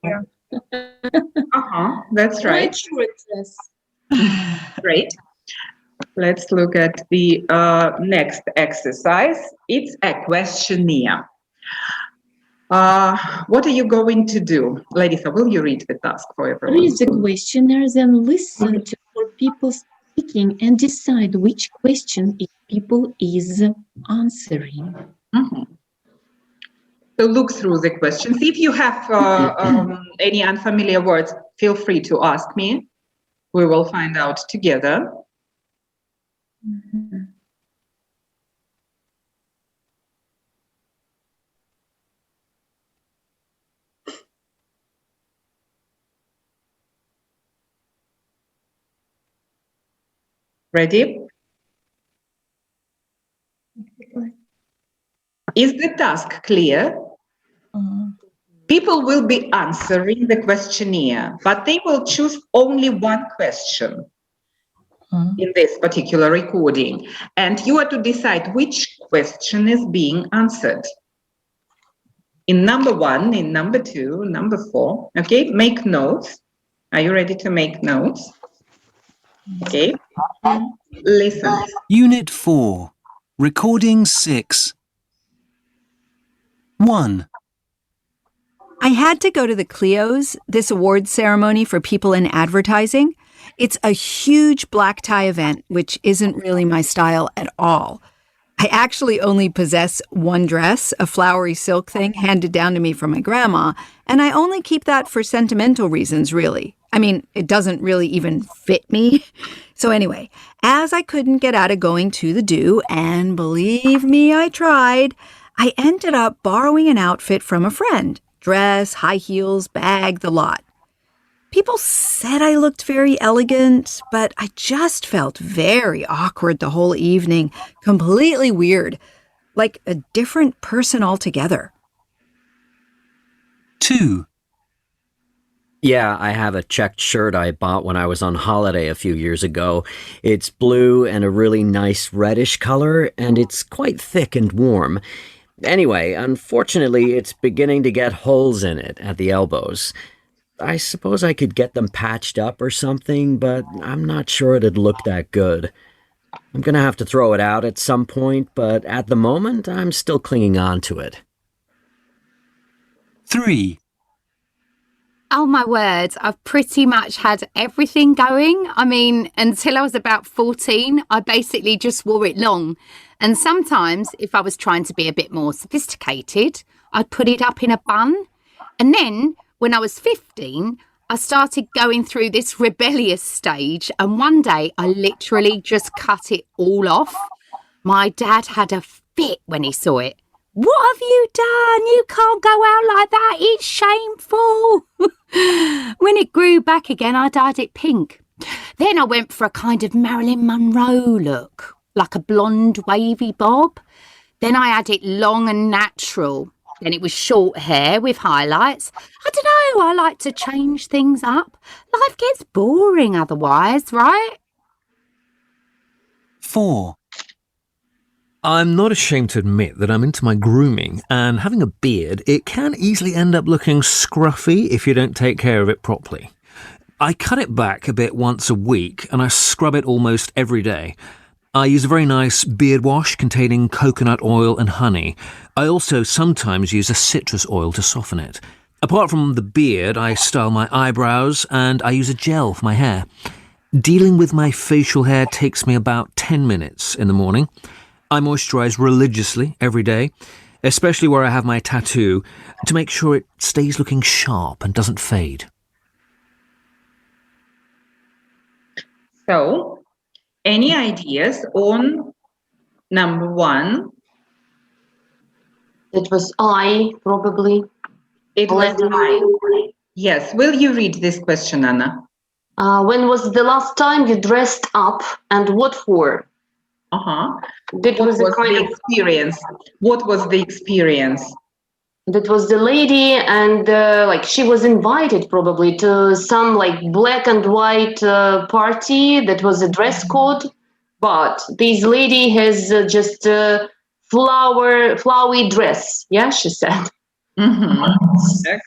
Speaker 4: Yeah.
Speaker 1: That's right.
Speaker 2: Quite short dress.
Speaker 1: Great. Let's look at the next exercise. It's a questionnaire. What are you going to do? Larissa, will you read the task for everyone?
Speaker 2: Read the questionnaire, then listen to for people speaking and decide which question each people is answering.
Speaker 1: So look through the questions. If you have any unfamiliar words, feel free to ask me. We will find out together. Ready? Is the task clear? People will be answering the questionnaire, but they will choose only one question in this particular recording. And you are to decide which question is being answered. In number 1, in number 2, number 4. Okay, make notes. Are you ready to make notes? Okay, listen.
Speaker 11: Unit 4, Recording 6. 1.
Speaker 12: I had to go to the Clio's, this awards ceremony for people in advertising. It's a huge black tie event, which isn't really my style at all. I actually only possess one dress, a flowery silk thing handed down to me from my grandma, and I only keep that for sentimental reasons, really. I mean, it doesn't really even fit me. So anyway, as I couldn't get out of going to the do, and believe me, I tried, I ended up borrowing an outfit from a friend. Dress, high heels, bag, the lot. People said I looked very elegant, but I just felt very awkward the whole evening, completely weird, like a different person altogether.
Speaker 11: 2.
Speaker 13: Yeah, I have a checked shirt I bought when I was on holiday a few years ago. It's blue and a really nice reddish color, and it's quite thick and warm. Anyway, unfortunately, it's beginning to get holes in it at the elbows. I suppose I could get them patched up or something, but I'm not sure it'd look that good. I'm gonna have to throw it out at some point, but at the moment, I'm still clinging on to it.
Speaker 11: 3.
Speaker 14: Oh my word, I've pretty much had everything going. I mean, until I was about 14, I basically just wore it long. And sometimes, if I was trying to be a bit more sophisticated, I'd put it up in a bun. And then, when I was 15, I started going through this rebellious stage. And one day, I literally just cut it all off. My dad had a fit when he saw it. What have you done? You can't go out like that. It's shameful. When it grew back again, I dyed it pink. Then I went for a kind of Marilyn Monroe look, like a blonde wavy bob. Then I had it long and natural. Then it was short hair with highlights. I don't know, I like to change things up. Life gets boring otherwise, right?
Speaker 11: 4.
Speaker 15: I'm not ashamed to admit that I'm into my grooming, and having a beard, it can easily end up looking scruffy if you don't take care of it properly. I cut it back a bit once a week, and I scrub it almost every day. I use a very nice beard wash containing coconut oil and honey. I also sometimes use a citrus oil to soften it. Apart from the beard, I style my eyebrows, and I use a gel for my hair. Dealing with my facial hair takes me about 10 minutes in the morning. I moisturize religiously every day, especially where I have my tattoo, to make sure it stays looking sharp and doesn't fade.
Speaker 1: So, any ideas on number 1?
Speaker 3: It was I, probably.
Speaker 1: It was I. Yes. Will you read this question, Anna?
Speaker 3: When was the last time you dressed up and what for?
Speaker 1: That was the kind of experience. What was the experience?
Speaker 3: That was the lady, and like she was invited probably to some like black and white party that was a dress code, but this lady has just a flowery dress. Yeah, she said.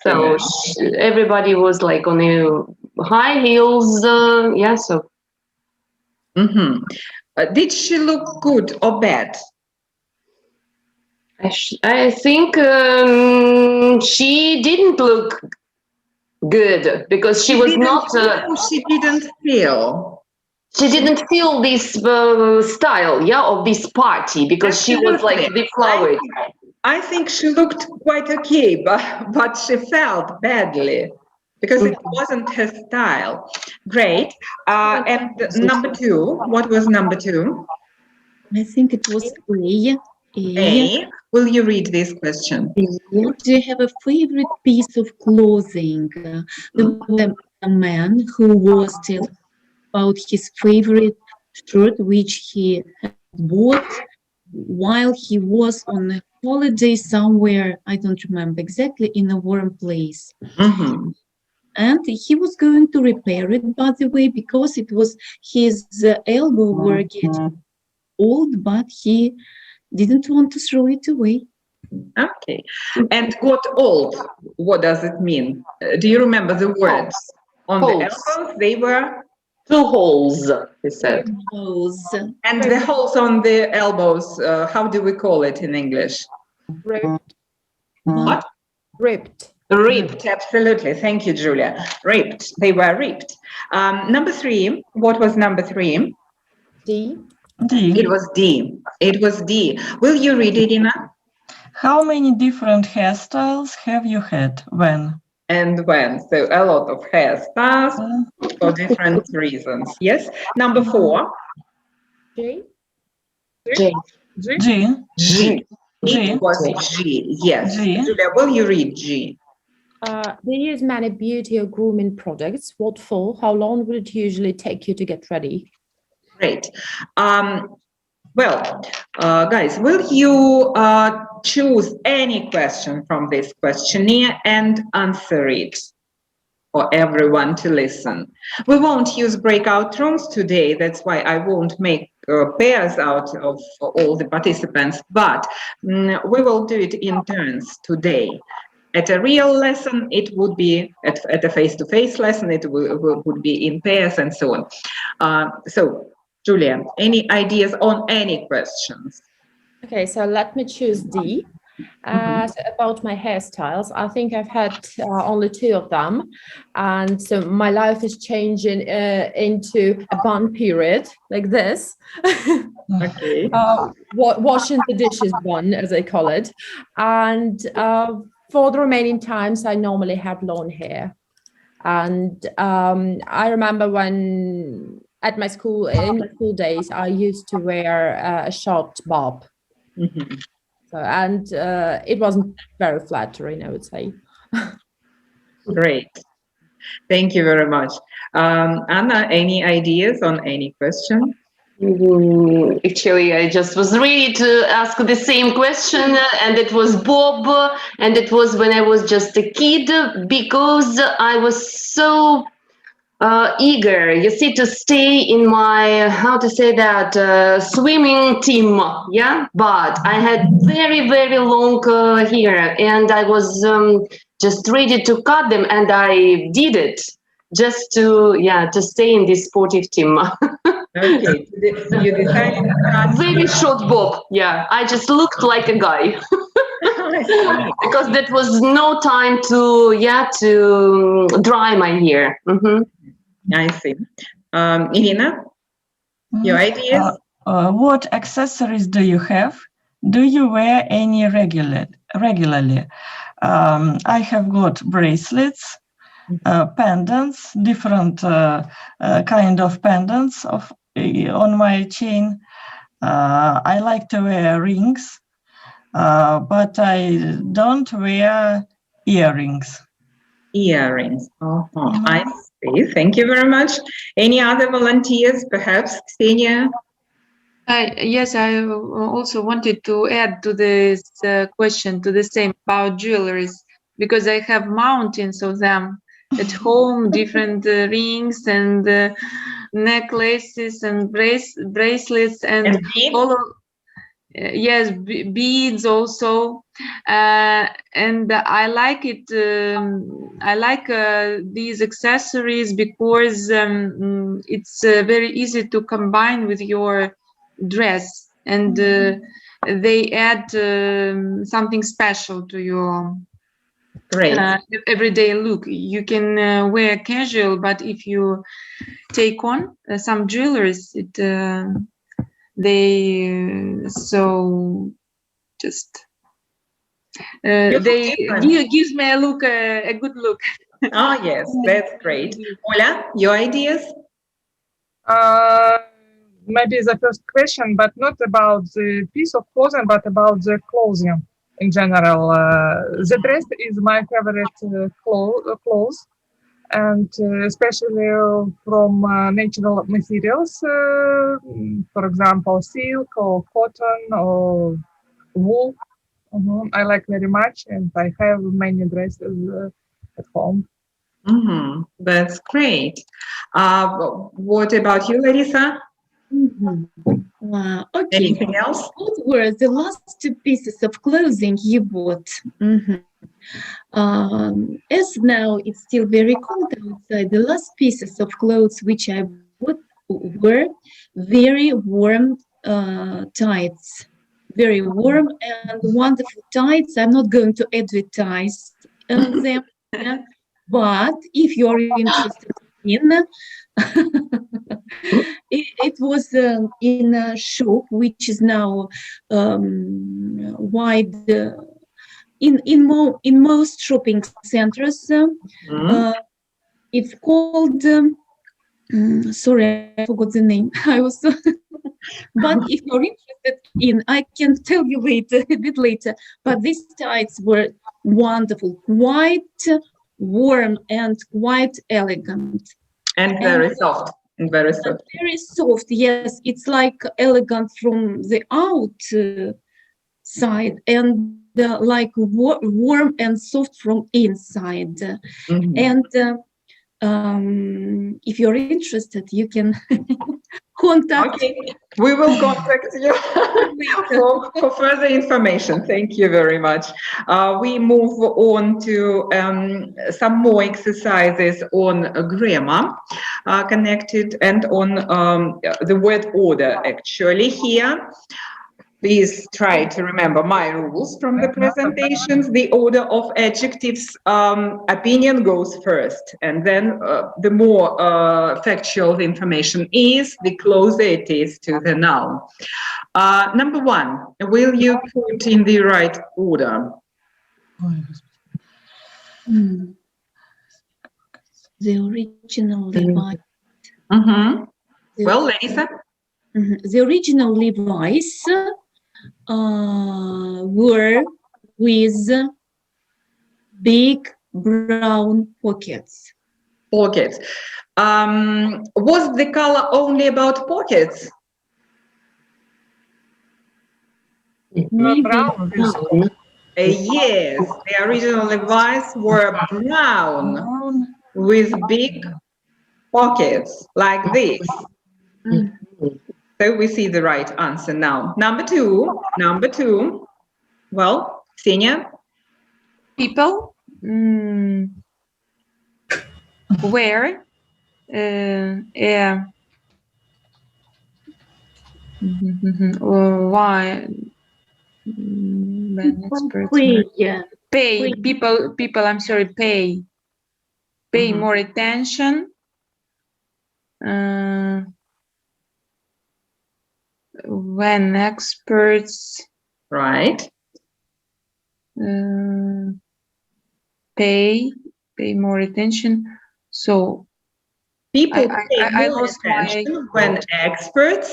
Speaker 3: So everybody was like on the high heels. Yeah, so.
Speaker 1: Did she look good or bad?
Speaker 3: I think she didn't look good because she was not.
Speaker 1: She didn't feel.
Speaker 3: She didn't feel this style, yeah, of this party because she was like deflowered.
Speaker 1: I think she looked quite okay, but she felt badly because it wasn't her style. Great. And number 2, what was number 2?
Speaker 2: I think it was
Speaker 1: A. Will you read this question?
Speaker 2: Do you have a favorite piece of clothing? A man who was telling about his favorite shirt, which he had bought while he was on a holiday somewhere, I don't remember exactly, in a warm place. And he was going to repair it, by the way, because it was his elbow were getting old, but he didn't want to throw it away.
Speaker 1: Okay. And got old, what does it mean? Do you remember the words? On the elbows, they were
Speaker 3: 2 holes, he said.
Speaker 2: Holes.
Speaker 1: And the holes on the elbows, how do we call it in English?
Speaker 9: Ripped.
Speaker 1: What?
Speaker 9: Ripped.
Speaker 1: Ripped, absolutely. Thank you, Julia. Ripped. They were ripped. Number 3. What was number 3?
Speaker 9: D.
Speaker 1: It was D. It was D. Will you read it, Ina?
Speaker 7: How many different hairstyles have you had? When?
Speaker 1: And when. So a lot of hairstyles for different reasons. Yes. Number 4.
Speaker 9: G.
Speaker 7: G.
Speaker 1: It was G. Yes.
Speaker 7: G.
Speaker 1: Julia, will you read G?
Speaker 9: They use many beauty or grooming products. What for? How long would it usually take you to get ready?
Speaker 1: Great. Well, guys, will you choose any question from this questionnaire and answer it for everyone to listen? We won't use breakout rooms today. That's why I won't make pairs out of all the participants, but we will do it in turns today. At a real lesson, it would be at a face-to-face lesson, it would be in pairs and so on. So, Julia, any ideas on any questions?
Speaker 9: Okay, so let me choose D. So about my hairstyles, I think I've had only 2 of them. And so my life is changing into a bun period like this.
Speaker 1: Okay.
Speaker 9: Washing the dishes bun, as I call it. And for the remaining times, I normally have long hair. And I remember when in my school days, I used to wear a short bob. So, and it wasn't very flattering, I would say.
Speaker 1: Great. Thank you very much. Anna, any ideas on any question?
Speaker 3: Actually, I just was ready to ask the same question, and it was Bob, and it was when I was just a kid, because I was so eager, you see, to stay in my, how to say that, swimming team, yeah? But I had very, very long hair, and I was just ready to cut them, and I did it just to stay in this sportive team.
Speaker 1: Okay, so you decided
Speaker 3: very short bob. Yeah, I just looked like a guy. Because that was no time to dry my hair.
Speaker 1: I see. Irina, your ideas?
Speaker 7: What accessories do you have? Do you wear any regularly? I have got bracelets, pendants, different kind of pendants on my chain. I like to wear rings, but I don't wear earrings.
Speaker 1: Earrings. I see. Thank you very much. Any other volunteers, perhaps, Ksenia?
Speaker 6: Yes, I also wanted to add to this question, to the same about jewelries, because I have mountains of them at home, different rings and necklaces and bracelets and all of, yes, beads also, and I like it. I like these accessories because it's very easy to combine with your dress, and they add something special to your everyday look. You can wear casual, but if you take on some jewelries, they so just they gives me a good look.
Speaker 1: Oh yes, that's great. Ola, your ideas?
Speaker 4: Maybe the first question, but not about the piece of clothing, but about the clothing in general. The dress is my favorite clothes, and especially from natural materials, for example, silk or cotton or wool. I like very much, and I have many dresses at home.
Speaker 1: That's great. What about you, Larissa?
Speaker 2: Okay.
Speaker 1: Anything else?
Speaker 2: What were the last 2 pieces of clothing you bought? As now it's still very cold outside, the last pieces of clothes which I bought were very warm tights. Very warm and wonderful tights. I'm not going to advertise them, but if you're interested in, it was in a shop which is now wide in most shopping centers. It's called. Sorry, I forgot the name. I was. But if you're interested in, I can tell you later, a bit later, but these tights were wonderful, quite warm and quite elegant.
Speaker 1: And very soft. And very soft.
Speaker 2: Very soft, yes. It's like elegant from the outside and like warm and soft from inside. And if you're interested, you can contact.
Speaker 1: Okay, we will contact you for further information. Thank you very much. We move on to some more exercises on grammar connected and on the word order. Actually, here, please try to remember my rules from the presentations. The order of adjectives, opinion goes first, and then the more factual the information is, the closer it is to the noun. Number one, will you put in the right order?
Speaker 2: The original device.
Speaker 1: Well, Lisa?
Speaker 2: The original Levi's were with big brown pockets.
Speaker 1: Pockets. Was the color only about pockets?
Speaker 4: Brown.
Speaker 1: Yes, the original Levi's were brown with big pockets like this. So we see the right answer now. Number two. Well, Ksenia?
Speaker 6: People. Where? Why? Pay. People. I'm sorry. Pay more attention. When experts,
Speaker 1: right,
Speaker 6: pay more attention. So
Speaker 1: people pay more attention when experts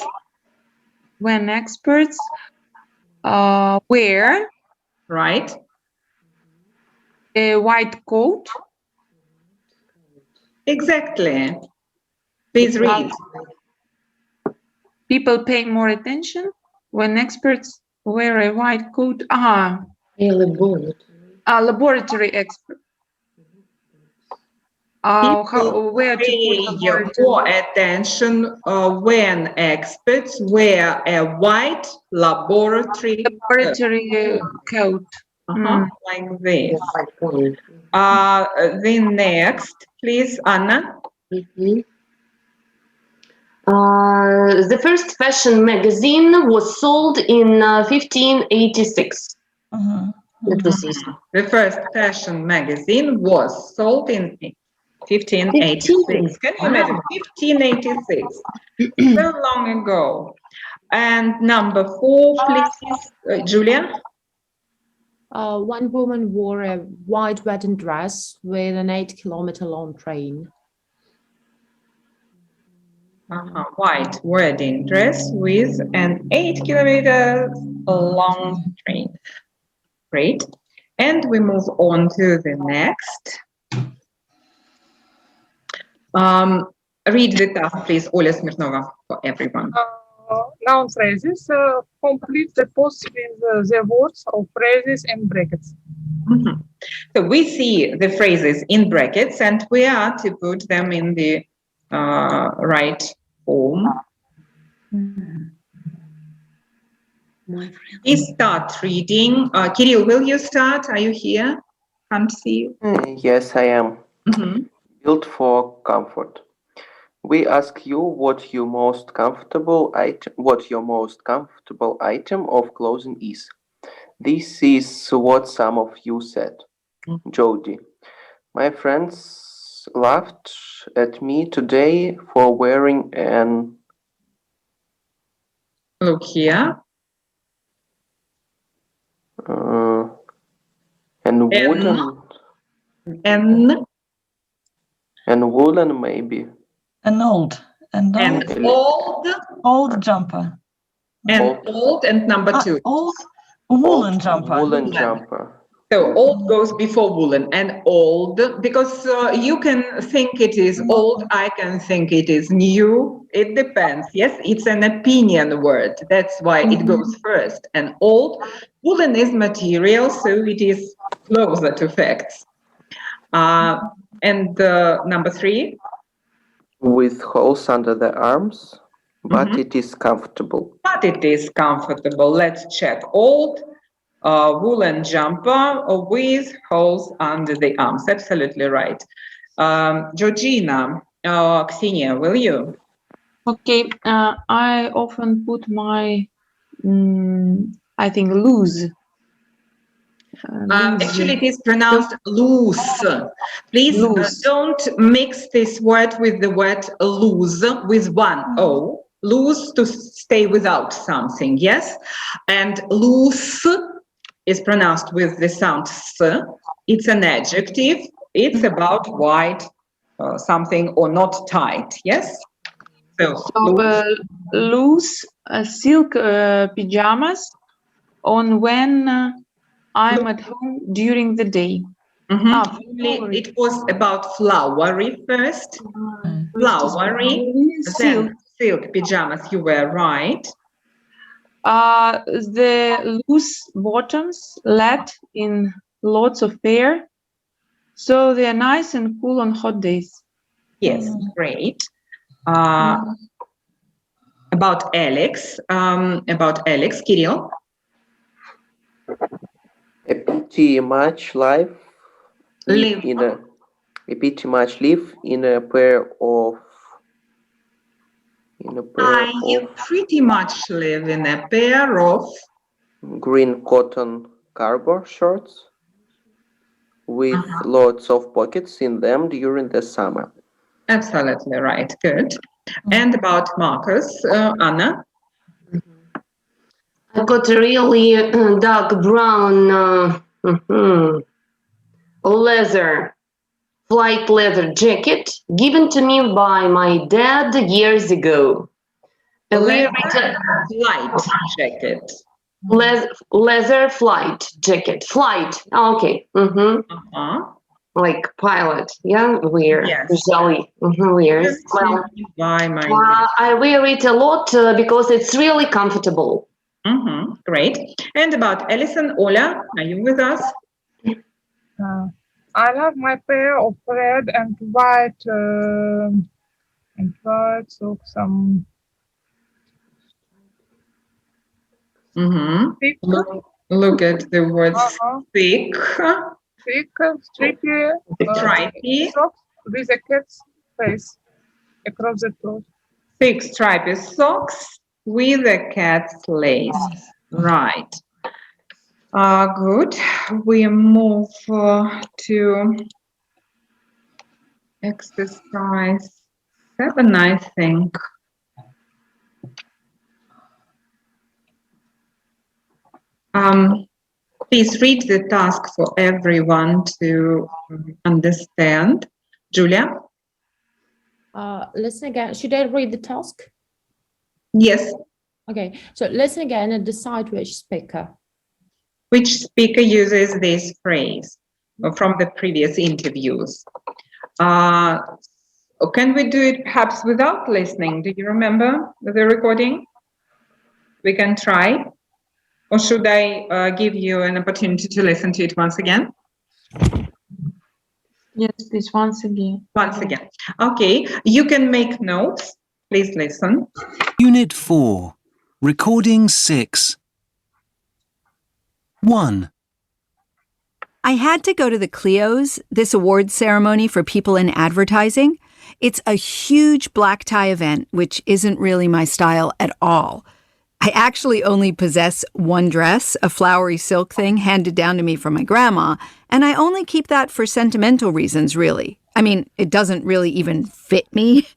Speaker 6: wear,
Speaker 1: right,
Speaker 6: a white coat.
Speaker 1: Exactly. Please read.
Speaker 6: People pay more attention when experts wear a white coat. Laboratory expert.
Speaker 1: Where to put more attention when experts wear a white laboratory
Speaker 6: coat.
Speaker 1: Like this. The next, please, Anna.
Speaker 3: The first fashion magazine was sold in 1586.
Speaker 1: The first fashion magazine was sold in 1586. Can you imagine? 1586. So long ago. And number 4, please, Julia.
Speaker 9: One woman wore a white wedding dress with an 8-kilometer long train.
Speaker 1: White wedding dress with an 8 kilometers long train. Great. And we move on to the next. Read the task, please, Oля Smirnova, for everyone.
Speaker 4: Noun phrases. Complete the post with the words or phrases in brackets.
Speaker 1: So we see the phrases in brackets and we are to put them in the right form. Please start reading. Kirill, will you start? Are you here? Can't see you.
Speaker 5: Yes, I am. Built for comfort. We ask you what your most comfortable item of clothing is. This is what some of you said. Jody, my friends laughed at me today for wearing an...
Speaker 1: Look here.
Speaker 5: And wooden... And woolen, maybe.
Speaker 7: An old
Speaker 1: jumper.
Speaker 7: Old jumper.
Speaker 1: And old and number 2.
Speaker 7: Old woolen jumper.
Speaker 5: Woolen jumper.
Speaker 1: So old goes before woolen, and old, because you can think it is old, I can think it is new. It depends. Yes, it's an opinion word. That's why it goes first. And old, woolen is material, so it is closer to facts. And number 3.
Speaker 5: With holes under the arms, but it is comfortable.
Speaker 1: But it is comfortable. Let's check. Old woolen jumper with holes under the arms. Absolutely right. Georgina, Ksenia, will you?
Speaker 6: Okay, I often put my, I think, loose.
Speaker 1: Actually, it is pronounced loose. Please don't mix this word with the word lose with one O. Lose to stay without something, yes? And loose is pronounced with the sound s. It's an adjective. It's about white, something or not tight, yes? So
Speaker 6: loose silk pajamas on when I'm at home during the day.
Speaker 1: It was about flowery first. Flowery, then silk pajamas, you were right.
Speaker 6: The loose bottoms let in lots of air, so they are nice and cool on hot days.
Speaker 1: Yes, great. About Alex, Kirill.
Speaker 5: A pretty much live in a pair of.
Speaker 1: You pretty much live in a pair of
Speaker 5: green cotton cargo shorts with lots of pockets in them during the summer.
Speaker 1: Absolutely right. Good. And about Marcus, Anna.
Speaker 3: I got a really dark brown flight leather jacket given to me by my dad years ago.
Speaker 1: Flight jacket.
Speaker 3: Leather flight jacket. Flight. Okay. Like pilot. Yeah, weird.
Speaker 1: Yes.
Speaker 3: Usually. Weird. Well, I wear it a lot because it's really comfortable.
Speaker 1: Great. And about Alison, Ola, are you with us?
Speaker 4: I love my pair of red and white so some thick.
Speaker 1: Look at the words thick,
Speaker 4: stripy socks with a cat's face across the throat.
Speaker 1: Thick stripy socks with a cat's lace. Right. Good. We move to exercise 7, I think. Please read the task for everyone to understand. Julia?
Speaker 9: Listen again. Should I read the task?
Speaker 1: Yes.
Speaker 9: Okay. So listen again and decide which speaker.
Speaker 1: Which speaker uses this phrase from the previous interviews? Can we do it perhaps without listening? Do you remember the recording? We can try. Or should I give you an opportunity to listen to it once again?
Speaker 6: Yes, please, once again.
Speaker 1: Once again. Okay, you can make notes. Please listen.
Speaker 11: Unit 4, Recording 6. 1.
Speaker 12: I had to go to the Clio's, this awards ceremony for people in advertising. It's a huge black tie event, which isn't really my style at all. I actually only possess one dress, a flowery silk thing handed down to me from my grandma, and I only keep that for sentimental reasons, really. I mean, it doesn't really even fit me.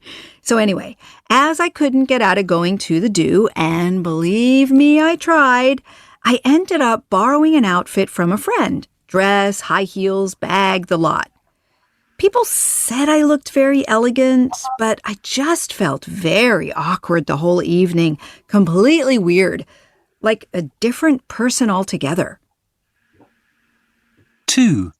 Speaker 12: So anyway, as I couldn't get out of going to the do, and believe me, I tried, I ended up borrowing an outfit from a friend. Dress, high heels, bag, the lot. People said I looked very elegant, but I just felt very awkward the whole evening, completely weird, like a different person altogether.
Speaker 11: 2.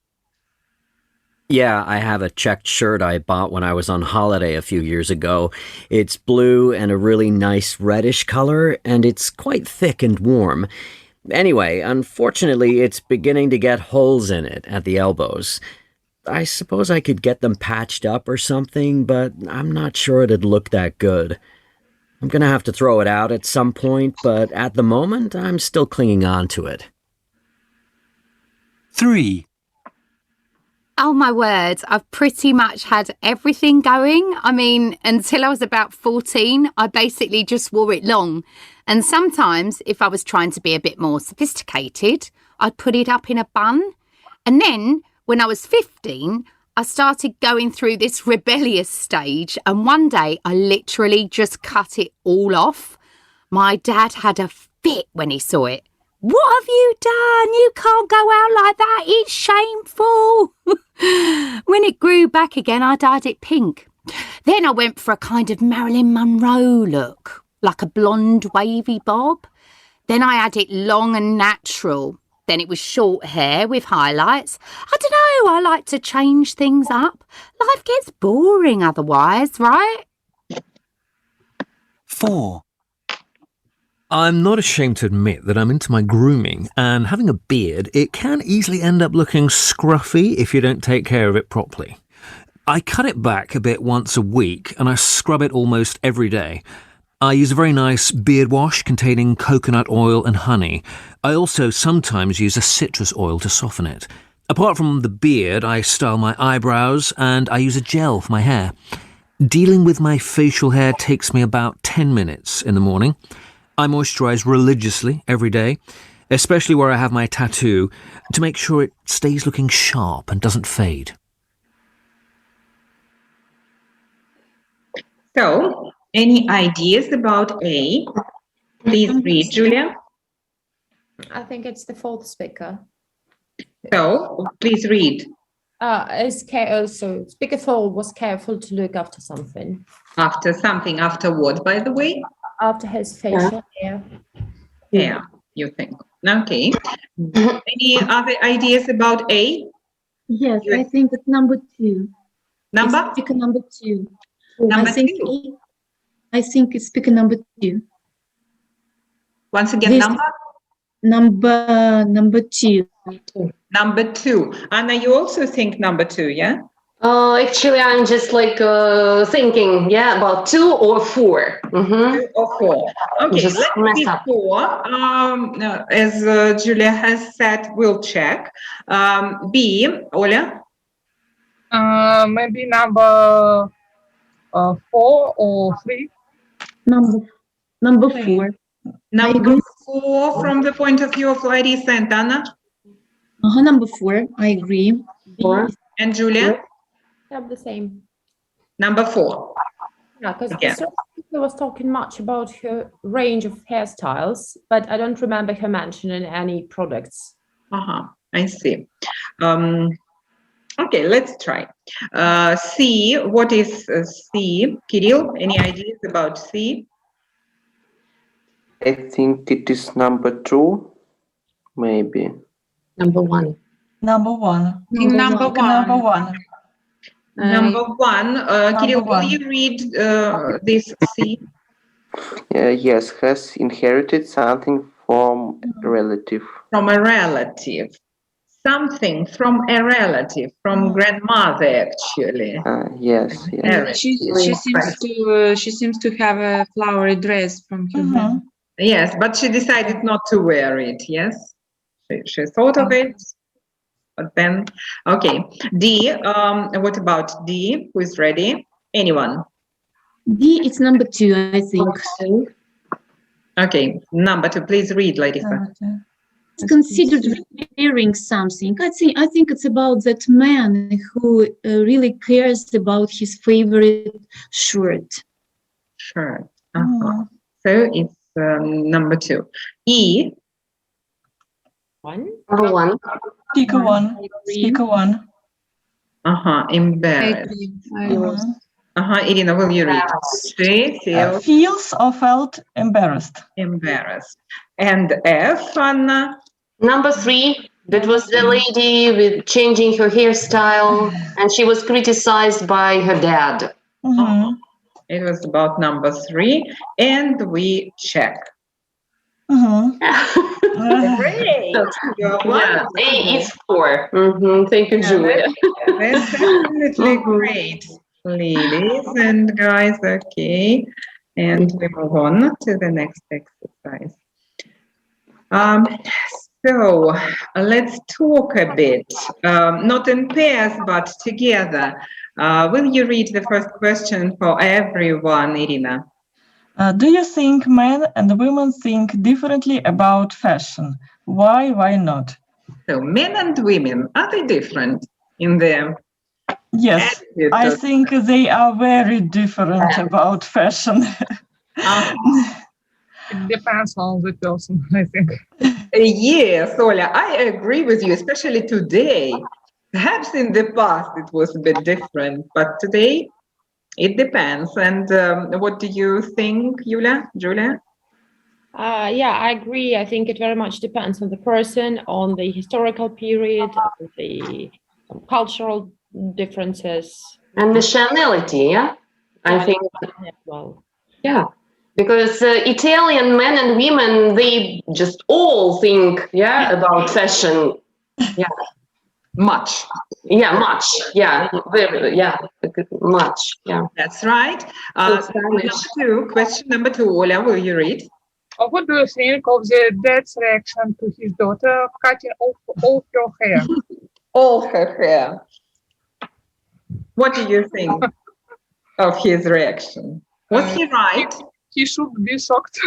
Speaker 13: Yeah, I have a checked shirt I bought when I was on holiday a few years ago. It's blue and a really nice reddish color, and it's quite thick and warm. Anyway, unfortunately, it's beginning to get holes in it at the elbows. I suppose I could get them patched up or something, but I'm not sure it'd look that good. I'm gonna have to throw it out at some point, but at the moment, I'm still clinging on to it.
Speaker 11: 3.
Speaker 14: Oh my word, I've pretty much had everything going. I mean, until I was about 14, I basically just wore it long. And sometimes, if I was trying to be a bit more sophisticated, I'd put it up in a bun. And then, when I was 15, I started going through this rebellious stage. And one day, I literally just cut it all off. My dad had a fit when he saw it. What have you done? You can't go out like that. It's shameful. When it grew back again, I dyed it pink. Then I went for a kind of Marilyn Monroe look, like a blonde wavy bob. Then I had it long and natural. Then it was short hair with highlights. I don't know, I like to change things up. Life gets boring otherwise, right?
Speaker 11: 4.
Speaker 15: I'm not ashamed to admit that I'm into my grooming, and having a beard, it can easily end up looking scruffy if you don't take care of it properly. I cut it back a bit once a week, and I scrub it almost every day. I use a very nice beard wash containing coconut oil and honey. I also sometimes use a citrus oil to soften it. Apart from the beard, I style my eyebrows, and I use a gel for my hair. Dealing with my facial hair takes me about 10 minutes in the morning. I moisturize religiously every day, especially where I have my tattoo, to make sure it stays looking sharp and doesn't fade.
Speaker 1: So, any ideas about A? Please read, Julia.
Speaker 9: I think it's the fourth speaker.
Speaker 1: So, please read.
Speaker 9: So speaker 4 was careful to look after something.
Speaker 1: After something, after what, by the way?
Speaker 9: After his facial hair.
Speaker 1: Yeah, you think. Okay. Any other ideas about A?
Speaker 2: Yes, I think it's number 2.
Speaker 1: Number?
Speaker 2: It's speaker number 2.
Speaker 1: Number
Speaker 2: I think
Speaker 1: 2.
Speaker 2: I think it's speaker number 2.
Speaker 1: Once again,
Speaker 2: number 2.
Speaker 1: Number 2. Anna, you also think number 2, yeah?
Speaker 3: Actually, I'm just like thinking, yeah, about 2 or 4.
Speaker 1: 2 or 4. Okay,
Speaker 3: Just
Speaker 1: let's
Speaker 3: mess
Speaker 1: see
Speaker 3: up.
Speaker 1: 4. As Julia has said, we'll check. B, Oля?
Speaker 4: Maybe number 4 or 3.
Speaker 2: Number 4.
Speaker 1: Number 4 from the point of view of Larissa and Anna?
Speaker 2: Number 4, I agree.
Speaker 3: 4.
Speaker 1: And Julia?
Speaker 9: Have the same.
Speaker 1: Number 4.
Speaker 9: Yeah, because
Speaker 1: Again.
Speaker 9: the speaker was talking much about her range of hairstyles, but I don't remember her mentioning any products.
Speaker 1: I see. Okay, let's try. C, what is C? Kirill, any ideas about C?
Speaker 5: I think it is number 2, maybe.
Speaker 3: Number 1.
Speaker 7: Number 1.
Speaker 6: Number 1.
Speaker 7: Number 1.
Speaker 1: Number 1. Kirill, will
Speaker 7: 1.
Speaker 1: you read this C?
Speaker 5: Yes, has inherited something from a relative.
Speaker 1: From a relative. Something from a relative, from grandmother, actually.
Speaker 5: Yes.
Speaker 6: She seems to have a flowery dress from her grandma.
Speaker 1: Yes, but she decided not to wear it, yes? She thought of it, but then, okay. D, what about D? Who is ready? Anyone?
Speaker 2: D, it's number 2, I think.
Speaker 1: Okay, number 2, please read, Larissa.
Speaker 2: It's considered repairing something. I think it's about that man who really cares about his favorite shirt.
Speaker 1: So it's number 2. E.
Speaker 3: 1. Number 1.
Speaker 7: Speaker 1. Speaker 1.
Speaker 1: Embarrassed. Irina, will you read? She
Speaker 7: feels or felt embarrassed.
Speaker 1: Embarrassed. And F, Anna?
Speaker 3: Number 3, that was the lady with changing her hairstyle, and she was criticized by her dad.
Speaker 1: It was about number 3, and we check. Great!
Speaker 3: A is 4. Thank you, Julia.
Speaker 1: That's definitely great, ladies and guys. Okay, and we move on to the next exercise. So let's talk a bit, not in pairs, but together. Will you read the first question for everyone, Irina?
Speaker 7: Do you think men and women think differently about fashion? Why not?
Speaker 1: So men and women, are they different in their
Speaker 7: Yes,
Speaker 1: attitude?
Speaker 7: I think they are very different about fashion.
Speaker 4: It depends on the person, I think.
Speaker 1: Yes, Oля, I agree with you, especially today. Perhaps in the past it was a bit different, but today it depends. And what do you think, Julia?
Speaker 9: Yeah, I agree. I think it very much depends on the person, on the historical period, on the cultural differences.
Speaker 3: And nationality, I think.
Speaker 9: Well.
Speaker 3: Yeah, because Italian men and women, they just all think, about fashion. Yeah.
Speaker 1: Much.
Speaker 3: Yeah, much. Yeah, very, much. Yeah.
Speaker 1: That's right. Question number 2, Ola, will you read?
Speaker 4: What do you think of the dad's reaction to his daughter cutting off all her hair?
Speaker 1: All her hair. What do you think of his reaction? Was he right?
Speaker 4: He should be shocked.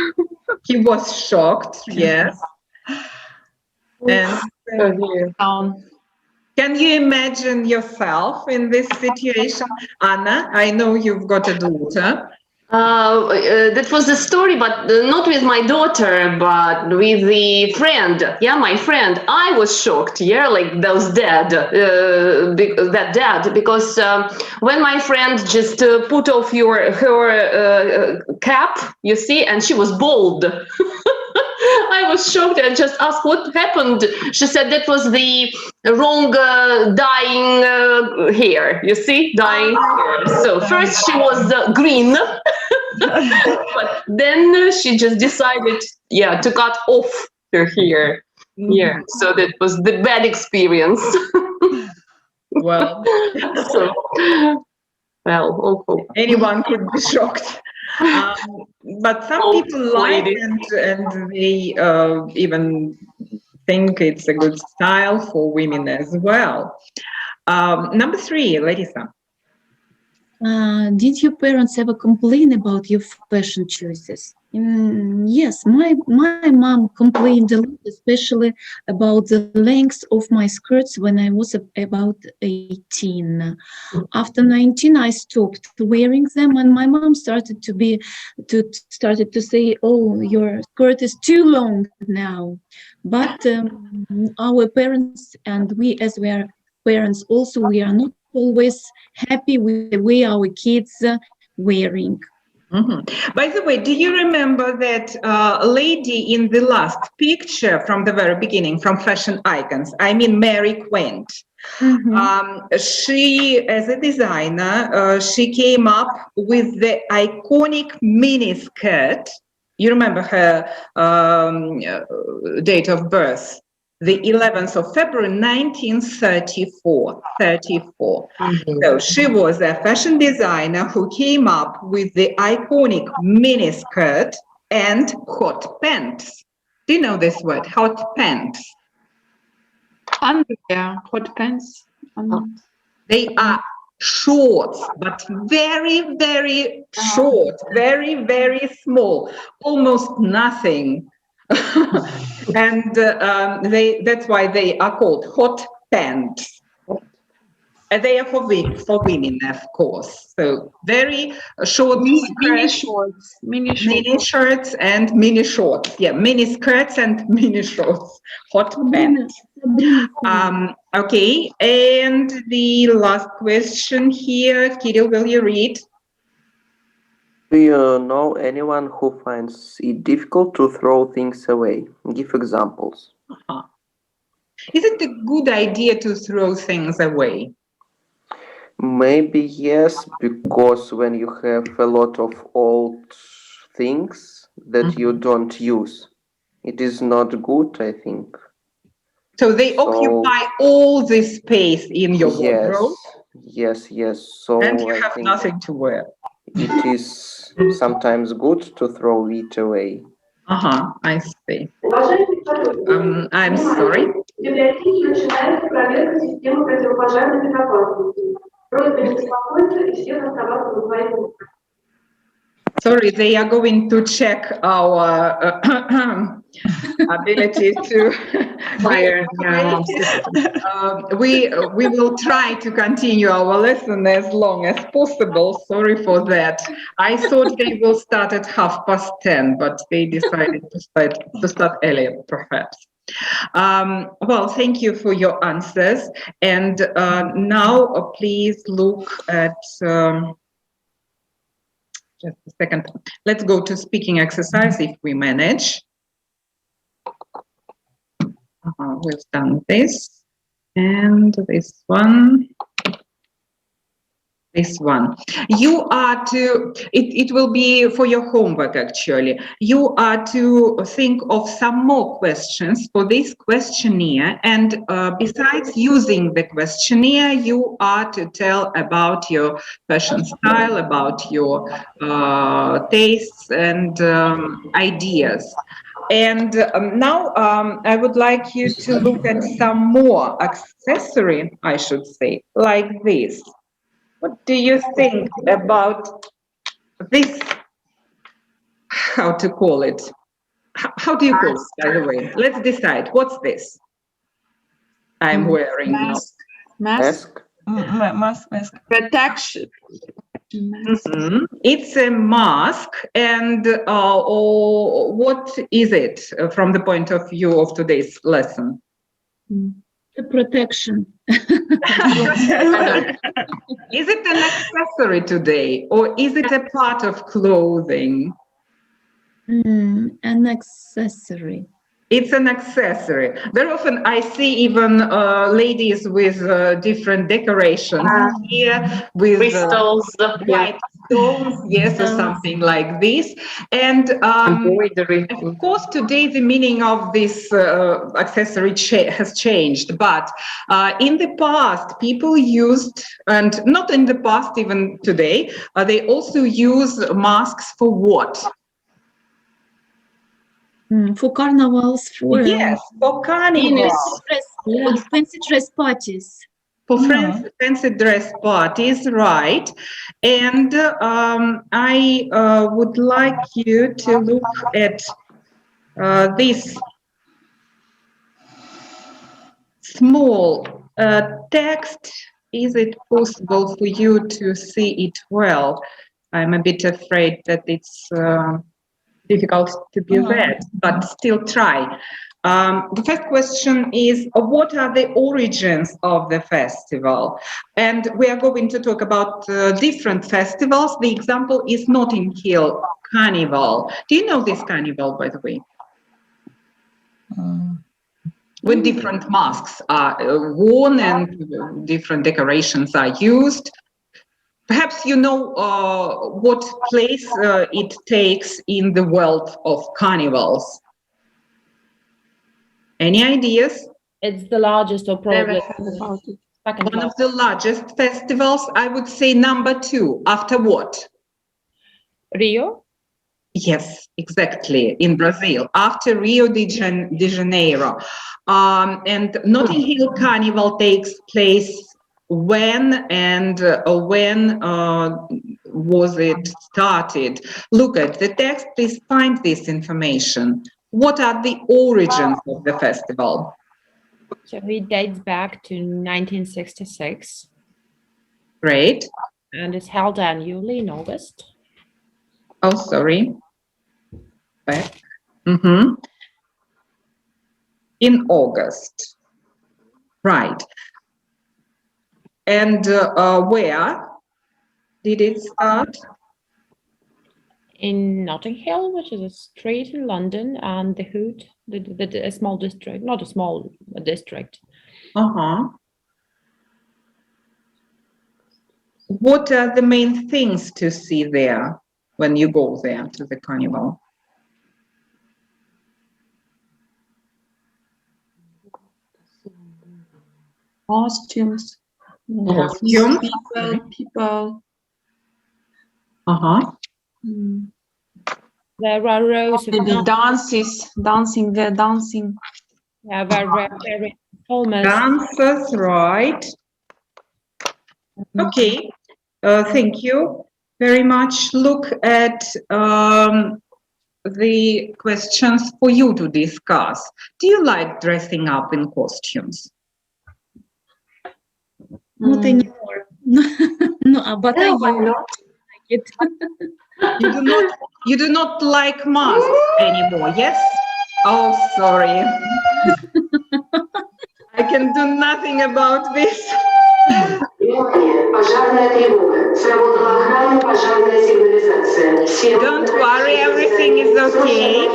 Speaker 1: He was shocked, yes. And can you imagine yourself in this situation? Anna, I know you've got a daughter.
Speaker 3: That was the story, but not with my daughter, but with the friend. Yeah, my friend. I was shocked. Yeah, like that dad, because when my friend just put off her cap, you see, and she was bald. I was shocked and just asked what happened. She said that was the wrong dyeing hair. You see, dyeing hair. So first she was green, but then she just decided, to cut off her hair. Yeah, so that was the bad experience.
Speaker 1: Well,
Speaker 3: awful.
Speaker 1: Anyone could be shocked. But some people like and they even think it's a good style for women as well. Number 3, Larissa.
Speaker 2: Did your parents ever complain about your fashion choices? Yes, my mom complained a lot, especially about the length of my skirts when I was about 18. After 19, I stopped wearing them, and my mom started to say, "Oh, your skirt is too long now." But our parents and we, as we are parents, also we are not always happy with the way our kids are wearing.
Speaker 1: By the way, do you remember that lady in the last picture from the very beginning, from Fashion Icons? I mean, Mary Quant. She, as a designer, she came up with the iconic miniskirt. You remember her date of birth? The 11th of February, 1934. So she was a fashion designer who came up with the iconic miniskirt and hot pants. Do you know this word, hot pants?
Speaker 6: Yeah, hot pants.
Speaker 1: They are shorts, but very, very short, very, very small, almost nothing. And that's why they are called hot pants. They are for women, of course. So very short
Speaker 6: mini shorts,
Speaker 1: mini shirts and mini shorts. Yeah, mini skirts and mini shorts. Hot pants. Okay, and the last question here, Kirill, will you read?
Speaker 5: Do you know anyone who finds it difficult to throw things away? Give examples.
Speaker 1: Is it a good idea to throw things away?
Speaker 5: Maybe yes, because when you have a lot of old things that you don't use, it is not good, I think.
Speaker 1: So they occupy all this space in your wardrobe?
Speaker 5: Yes. So
Speaker 1: and you
Speaker 5: I
Speaker 1: have
Speaker 5: think
Speaker 1: nothing to wear.
Speaker 5: it is sometimes good to throw it away.
Speaker 1: I see. I'm sorry. Sorry, they are going to check our ability to fire. We will try to continue our lesson as long as possible. Sorry for that. I thought they will start at 10:30, but they decided to start earlier, perhaps. Well, thank you for your answers. And now please look at just a second. Let's go to speaking exercise if we manage. We've done this and this one. This one. You are to, it will be for your homework actually. You are to think of some more questions for this questionnaire, and besides using the questionnaire, you are to tell about your fashion style, about your tastes and ideas. And now I would like you to look at some more accessory, I should say, like this. What do you think about this? How to call it? How do you call it, by the way? Let's decide. What's this I'm wearing now?
Speaker 6: Mask. Protection.
Speaker 1: It's a mask, and what is it from the point of view of today's lesson?
Speaker 2: The protection.
Speaker 1: Is it an accessory today, or is it a part of clothing?
Speaker 2: An accessory.
Speaker 1: It's an accessory. Very often I see even ladies with different decorations here, with
Speaker 3: crystals,
Speaker 1: white stones, yes, or something like this. And of course, today the meaning of this accessory has changed. But in the past, people used, and not in the past, even today, they also use masks for what?
Speaker 2: For carnivals, for
Speaker 1: for carnivals,
Speaker 2: fancy dress parties.
Speaker 1: For fancy dress parties, right? And I would like you to look at this small text. Is it possible for you to see it well? I'm a bit afraid that it's difficult to be read, but still try. The first question is, what are the origins of the festival? And we are going to talk about different festivals. The example is Notting Hill Carnival. Do you know this carnival, by the way? When different masks are worn and different decorations are used. Perhaps you know what place it takes in the world of carnivals. Any ideas?
Speaker 9: It's the largest, or probably
Speaker 1: one of the largest festivals. I would say number 2. After what?
Speaker 9: Rio?
Speaker 1: Yes, exactly. In Brazil, after Rio de Janeiro. And Notting Hill Carnival takes place when, and when was it started? Look at the text, please find this information. What are the origins of the festival?
Speaker 9: So it dates back to 1966.
Speaker 1: Great.
Speaker 9: And it's held annually in August.
Speaker 1: Oh, sorry. Back. Mm-hmm. In August. Right. And where did it start?
Speaker 9: In Notting Hill, which is a street in London, and the Hood, a small district, not a small district.
Speaker 1: Uh-huh. What are the main things to see there when you go there to the carnival?
Speaker 6: Costumes.
Speaker 1: Costumes.
Speaker 6: People.
Speaker 1: Uh-huh.
Speaker 9: There are rows of
Speaker 6: Maybe dancing.
Speaker 9: Yeah, very almost.
Speaker 1: Dancers, right. Okay, thank you very much. Look at the questions for you to discuss. Do you like dressing up in costumes?
Speaker 2: Not anymore. No, but I like it.
Speaker 1: You do not like masks anymore, yes? Oh, sorry. I can do nothing about this. Don't worry, everything is okay.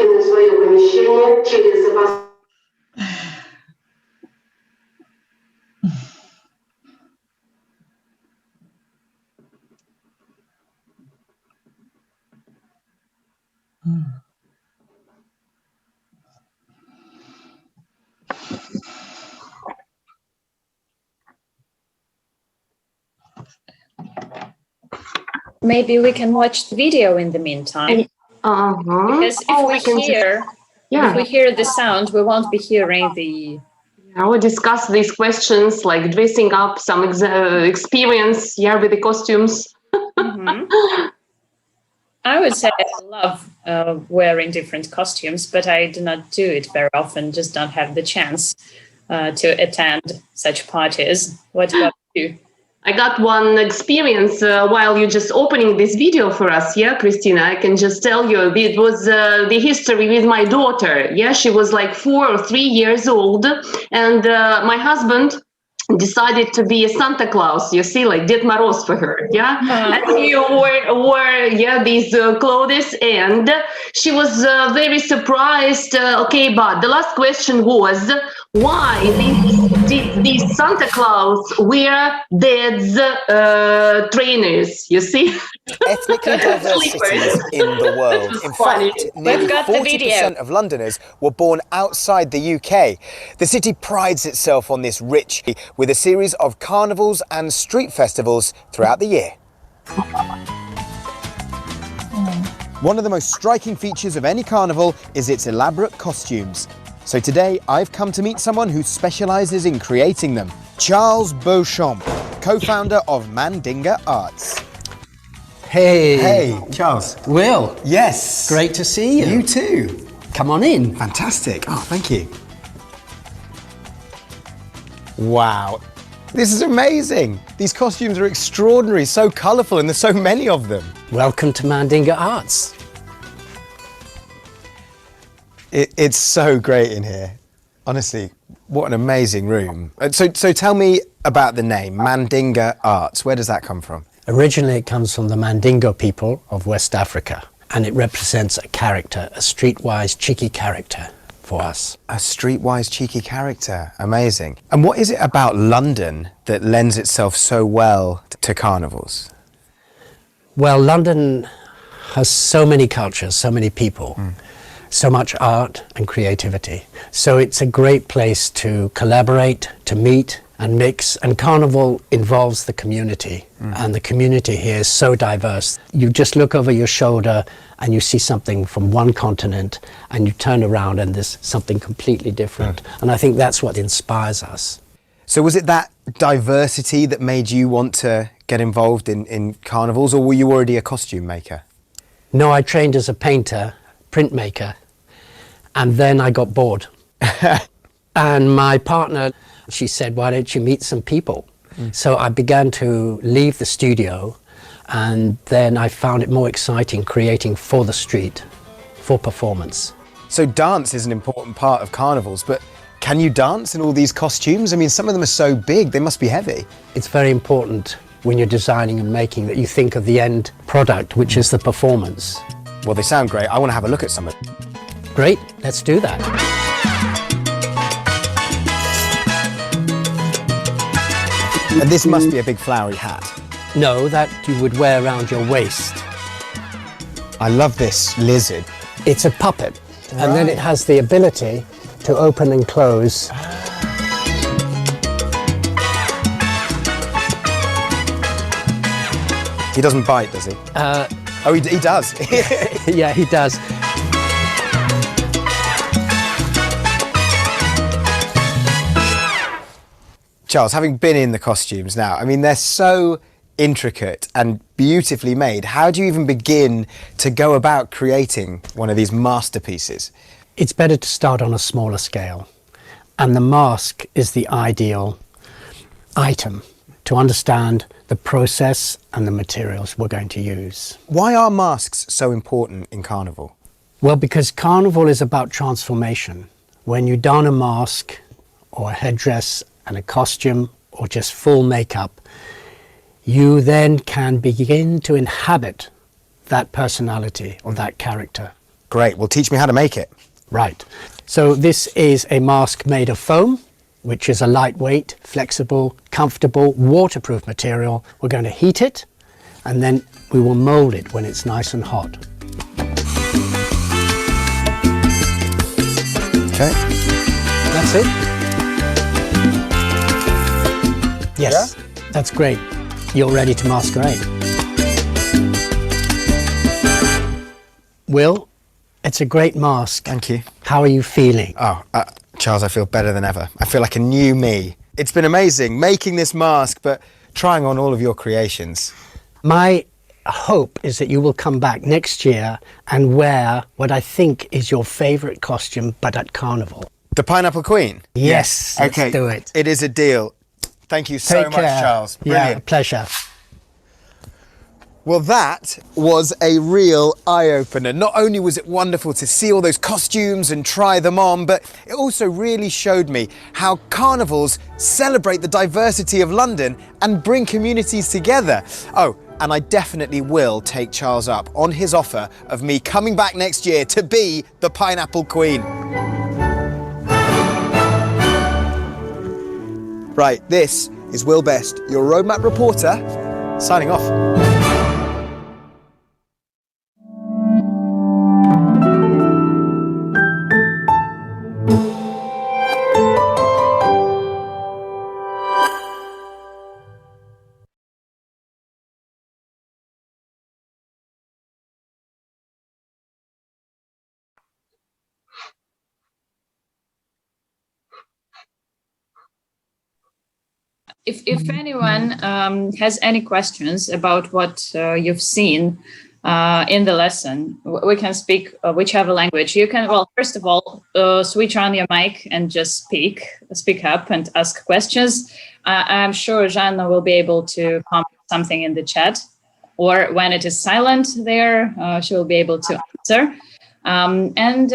Speaker 8: Maybe we can watch the video in the meantime. Because if we hear the sound, we won't be hearing the.
Speaker 3: I will discuss these questions like dressing up, some experience here with the costumes.
Speaker 8: I would say I love wearing different costumes, but I do not do it very often, just don't have the chance to attend such parties. What about you?
Speaker 3: I got one experience while you're just opening this video for us. Yeah, Christina, I can just tell you, it was the history with my daughter. Yeah, she was like 4 or 3 years old. And my husband decided to be a Santa Claus, you see, like Ded Moroz for her. Yeah. And he wore these clothes, and she was very surprised. Okay, but the last question was, why these Santa Claus wear Dad's trainers, you see?
Speaker 16: Ethnically diverse cities in the world. In fact, nearly 40% of Londoners were born outside the UK. The city prides itself on this rich, with a series of carnivals and street festivals throughout the year. One of the most striking features of any carnival is its elaborate costumes. So today I've come to meet someone who specialises in creating them. Charles Beauchamp, co-founder of Mandinga Arts.
Speaker 17: Hey, Charles. Will.
Speaker 16: Yes.
Speaker 17: Great to see you.
Speaker 16: You too.
Speaker 17: Come on in.
Speaker 16: Fantastic. Oh, thank you. Wow. This is amazing. These costumes are extraordinary, so colourful, and there's so many of them.
Speaker 17: Welcome to Mandinga Arts.
Speaker 16: It's so great in here. Honestly, what an amazing room. So tell me about the name, Mandinga Arts. Where does that come from?
Speaker 17: Originally, it comes from the Mandingo people of West Africa, and it represents a character, a streetwise, cheeky character for us.
Speaker 16: A streetwise, cheeky character. Amazing. And what is it about London that lends itself so well to carnivals?
Speaker 17: Well, London has so many cultures, so many people, so much art and creativity. So it's a great place to collaborate, to meet and mix, and carnival involves the community, and the community here is so diverse. You just look over your shoulder and you see something from one continent, and you turn around and there's something completely different. And I think that's what inspires us.
Speaker 16: So was it that diversity that made you want to get involved in carnivals, or were you already a costume maker?
Speaker 17: No, I trained as a painter, printmaker, and then I got bored. And my partner, she said, why don't you meet some people? So I began to leave the studio, and then I found it more exciting creating for the street, for performance.
Speaker 16: So dance is an important part of carnivals, but can you dance in all these costumes? I mean, some of them are so big, they must be heavy.
Speaker 17: It's very important when you're designing and making that you think of the end product, which is the performance.
Speaker 16: Well, they sound great. I want to have a look at some of them.
Speaker 17: Great, let's do that.
Speaker 16: And this must be a big flowery hat.
Speaker 17: No, that you would wear around your waist.
Speaker 16: I love this lizard.
Speaker 17: It's a puppet, and then it has the ability to open and close.
Speaker 16: He doesn't bite, does he? Oh, he does.
Speaker 17: Yeah, he does.
Speaker 16: Charles, having been in the costumes now, I mean, they're so intricate and beautifully made. How do you even begin to go about creating one of these masterpieces?
Speaker 17: It's better to start on a smaller scale, and the mask is the ideal item to understand the process and the materials we're going to use.
Speaker 16: Why are masks so important in Carnival?
Speaker 17: Well, because Carnival is about transformation. When you don a mask or a headdress and a costume or just full makeup, you then can begin to inhabit that personality or that character.
Speaker 16: Great, well, teach me how to make it.
Speaker 17: Right. So this is a mask made of foam, which is a lightweight, flexible, comfortable, waterproof material. We're going to heat it, and then we will mold it when it's nice and hot.
Speaker 16: Okay.
Speaker 17: That's it. Yes, that's great. You're ready to masquerade. Will, it's a great mask.
Speaker 16: Thank you.
Speaker 17: How are you feeling?
Speaker 16: Oh, Charles, I feel better than ever. I feel like a new me. It's been amazing making this mask, but trying on all of your creations.
Speaker 17: My hope is that you will come back next year and wear what I think is your favourite costume, but at Carnival.
Speaker 16: The Pineapple Queen?
Speaker 17: Yes, let's
Speaker 16: okay,
Speaker 17: do it.
Speaker 16: It is a deal. Thank you so
Speaker 17: Take
Speaker 16: much,
Speaker 17: care.
Speaker 16: Charles. Brilliant.
Speaker 17: Yeah, pleasure.
Speaker 16: Well, that was a real eye-opener. Not only was it wonderful to see all those costumes and try them on, but it also really showed me how carnivals celebrate the diversity of London and bring communities together. Oh, and I definitely will take Charles up on his offer of me coming back next year to be the Pineapple Queen. Right, this is Will Best, your roadmap reporter, signing off.
Speaker 8: If anyone has any questions about what you've seen in the lesson, we can speak whichever language. You can, well, first of all, switch on your mic and just speak up and ask questions. I'm sure Жанна will be able to comment something in the chat, or when it is silent there, she will be able to answer. And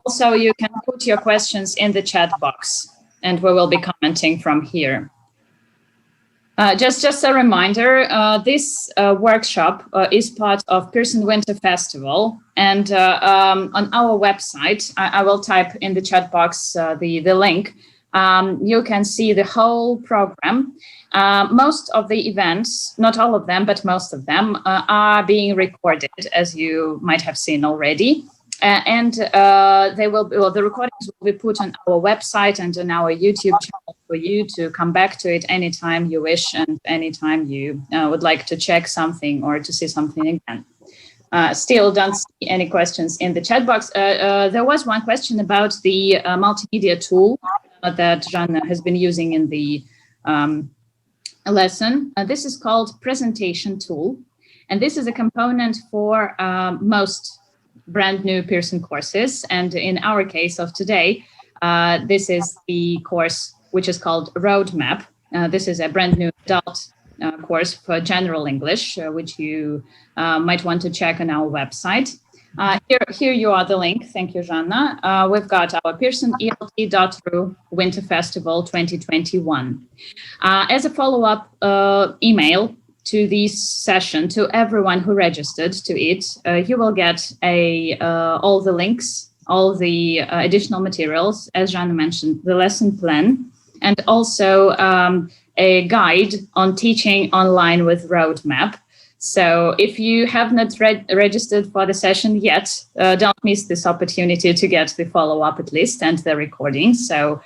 Speaker 8: also you can put your questions in the chat box and we will be commenting from here. Just a reminder, this workshop is part of Pearson Winter Festival, and on our website, I will type in the chat box the link. You can see the whole program. Most of the events, not all of them, but most of them are being recorded, as you might have seen already. And they will be, well, the recordings will be put on our website and on our YouTube channel for you to come back to it anytime you wish and anytime you would like to check something or to see something again. Still don't see any questions in the chat box. There was one question about the multimedia tool that Жанна has been using in the lesson. This is called presentation tool. And this is a component for most brand new Pearson courses. And in our case of today, this is the course which is called Roadmap. This is a brand new adult course for general English, which you might want to check on our website. Here you are the link. Thank you, Жанна. We've got our Pearson ELT.ru Winter Festival 2021. As a follow-up email to this session, to everyone who registered to it, you will get all the links, all the additional materials, as Жанна mentioned, the lesson plan, and also a guide on teaching online with roadmap. So if you have not registered for the session yet, don't miss this opportunity to get the follow-up at least and the recording. So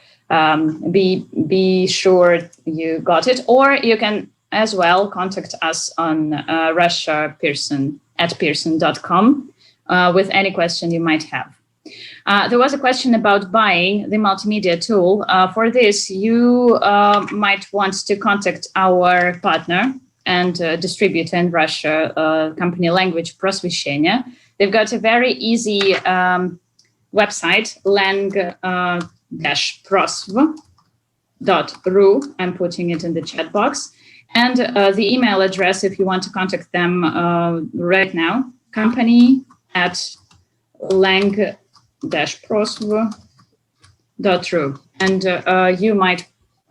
Speaker 8: be sure you got it, or you can as well contact us on Pearson.com with any question you might have. There was a question about buying the multimedia tool. For this, you might want to contact our partner and distributor in Russia, company language Prosveshchenia. They've got a very easy website, lang-prosv.ru. I'm putting it in the chat box. And the email address, if you want to contact them right now, company@lang-prosv.ru. And you might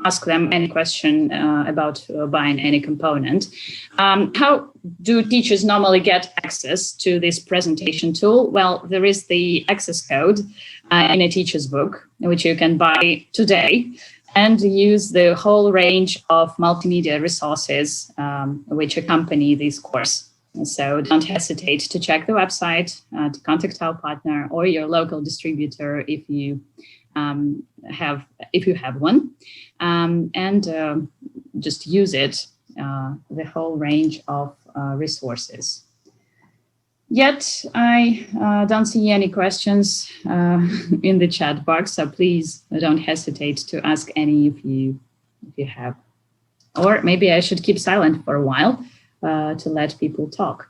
Speaker 8: ask them any question about buying any component. How do teachers normally get access to this presentation tool? Well, there is the access code in a teacher's book, which you can buy today and use the whole range of multimedia resources which accompany this course. So don't hesitate to check the website, to contact our partner or your local distributor if you have one, and just use it, the whole range of resources. Yet I don't see any questions in the chat box, so please don't hesitate to ask any if you have. Or maybe I should keep silent for a while to let people talk.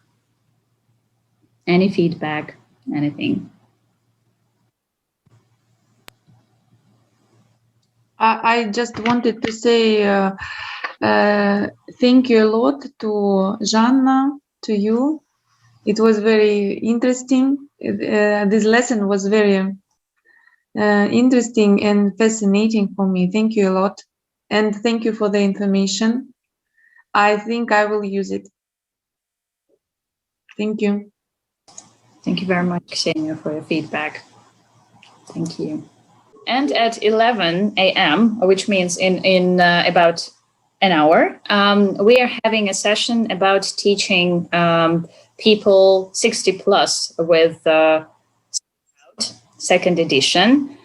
Speaker 8: Any feedback, anything?
Speaker 6: I just wanted to say thank you a lot to Жанна, to you. It was very interesting. This lesson was very interesting and fascinating for me. Thank you a lot. And thank you for the information. I think I will use it. Thank you.
Speaker 8: Thank you very much, Ksenia, for your feedback. Thank you. And at 11 a.m., which means in about an hour, we are having a session about teaching people 60 plus with second edition.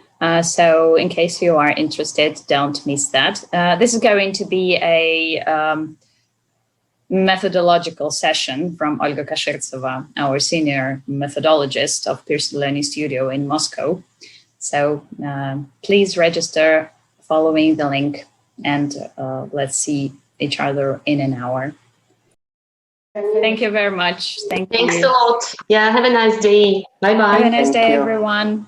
Speaker 8: So in case you are interested, don't miss that. This is going to be a methodological session from Olga Kashirtseva, our senior methodologist of Pearson Learning Studio in Moscow. So please register following the link, and let's see each other in an hour. Thank you very much. Thanks
Speaker 3: a lot. Yeah, have a nice day. Bye-bye.
Speaker 8: Have a nice day, everyone.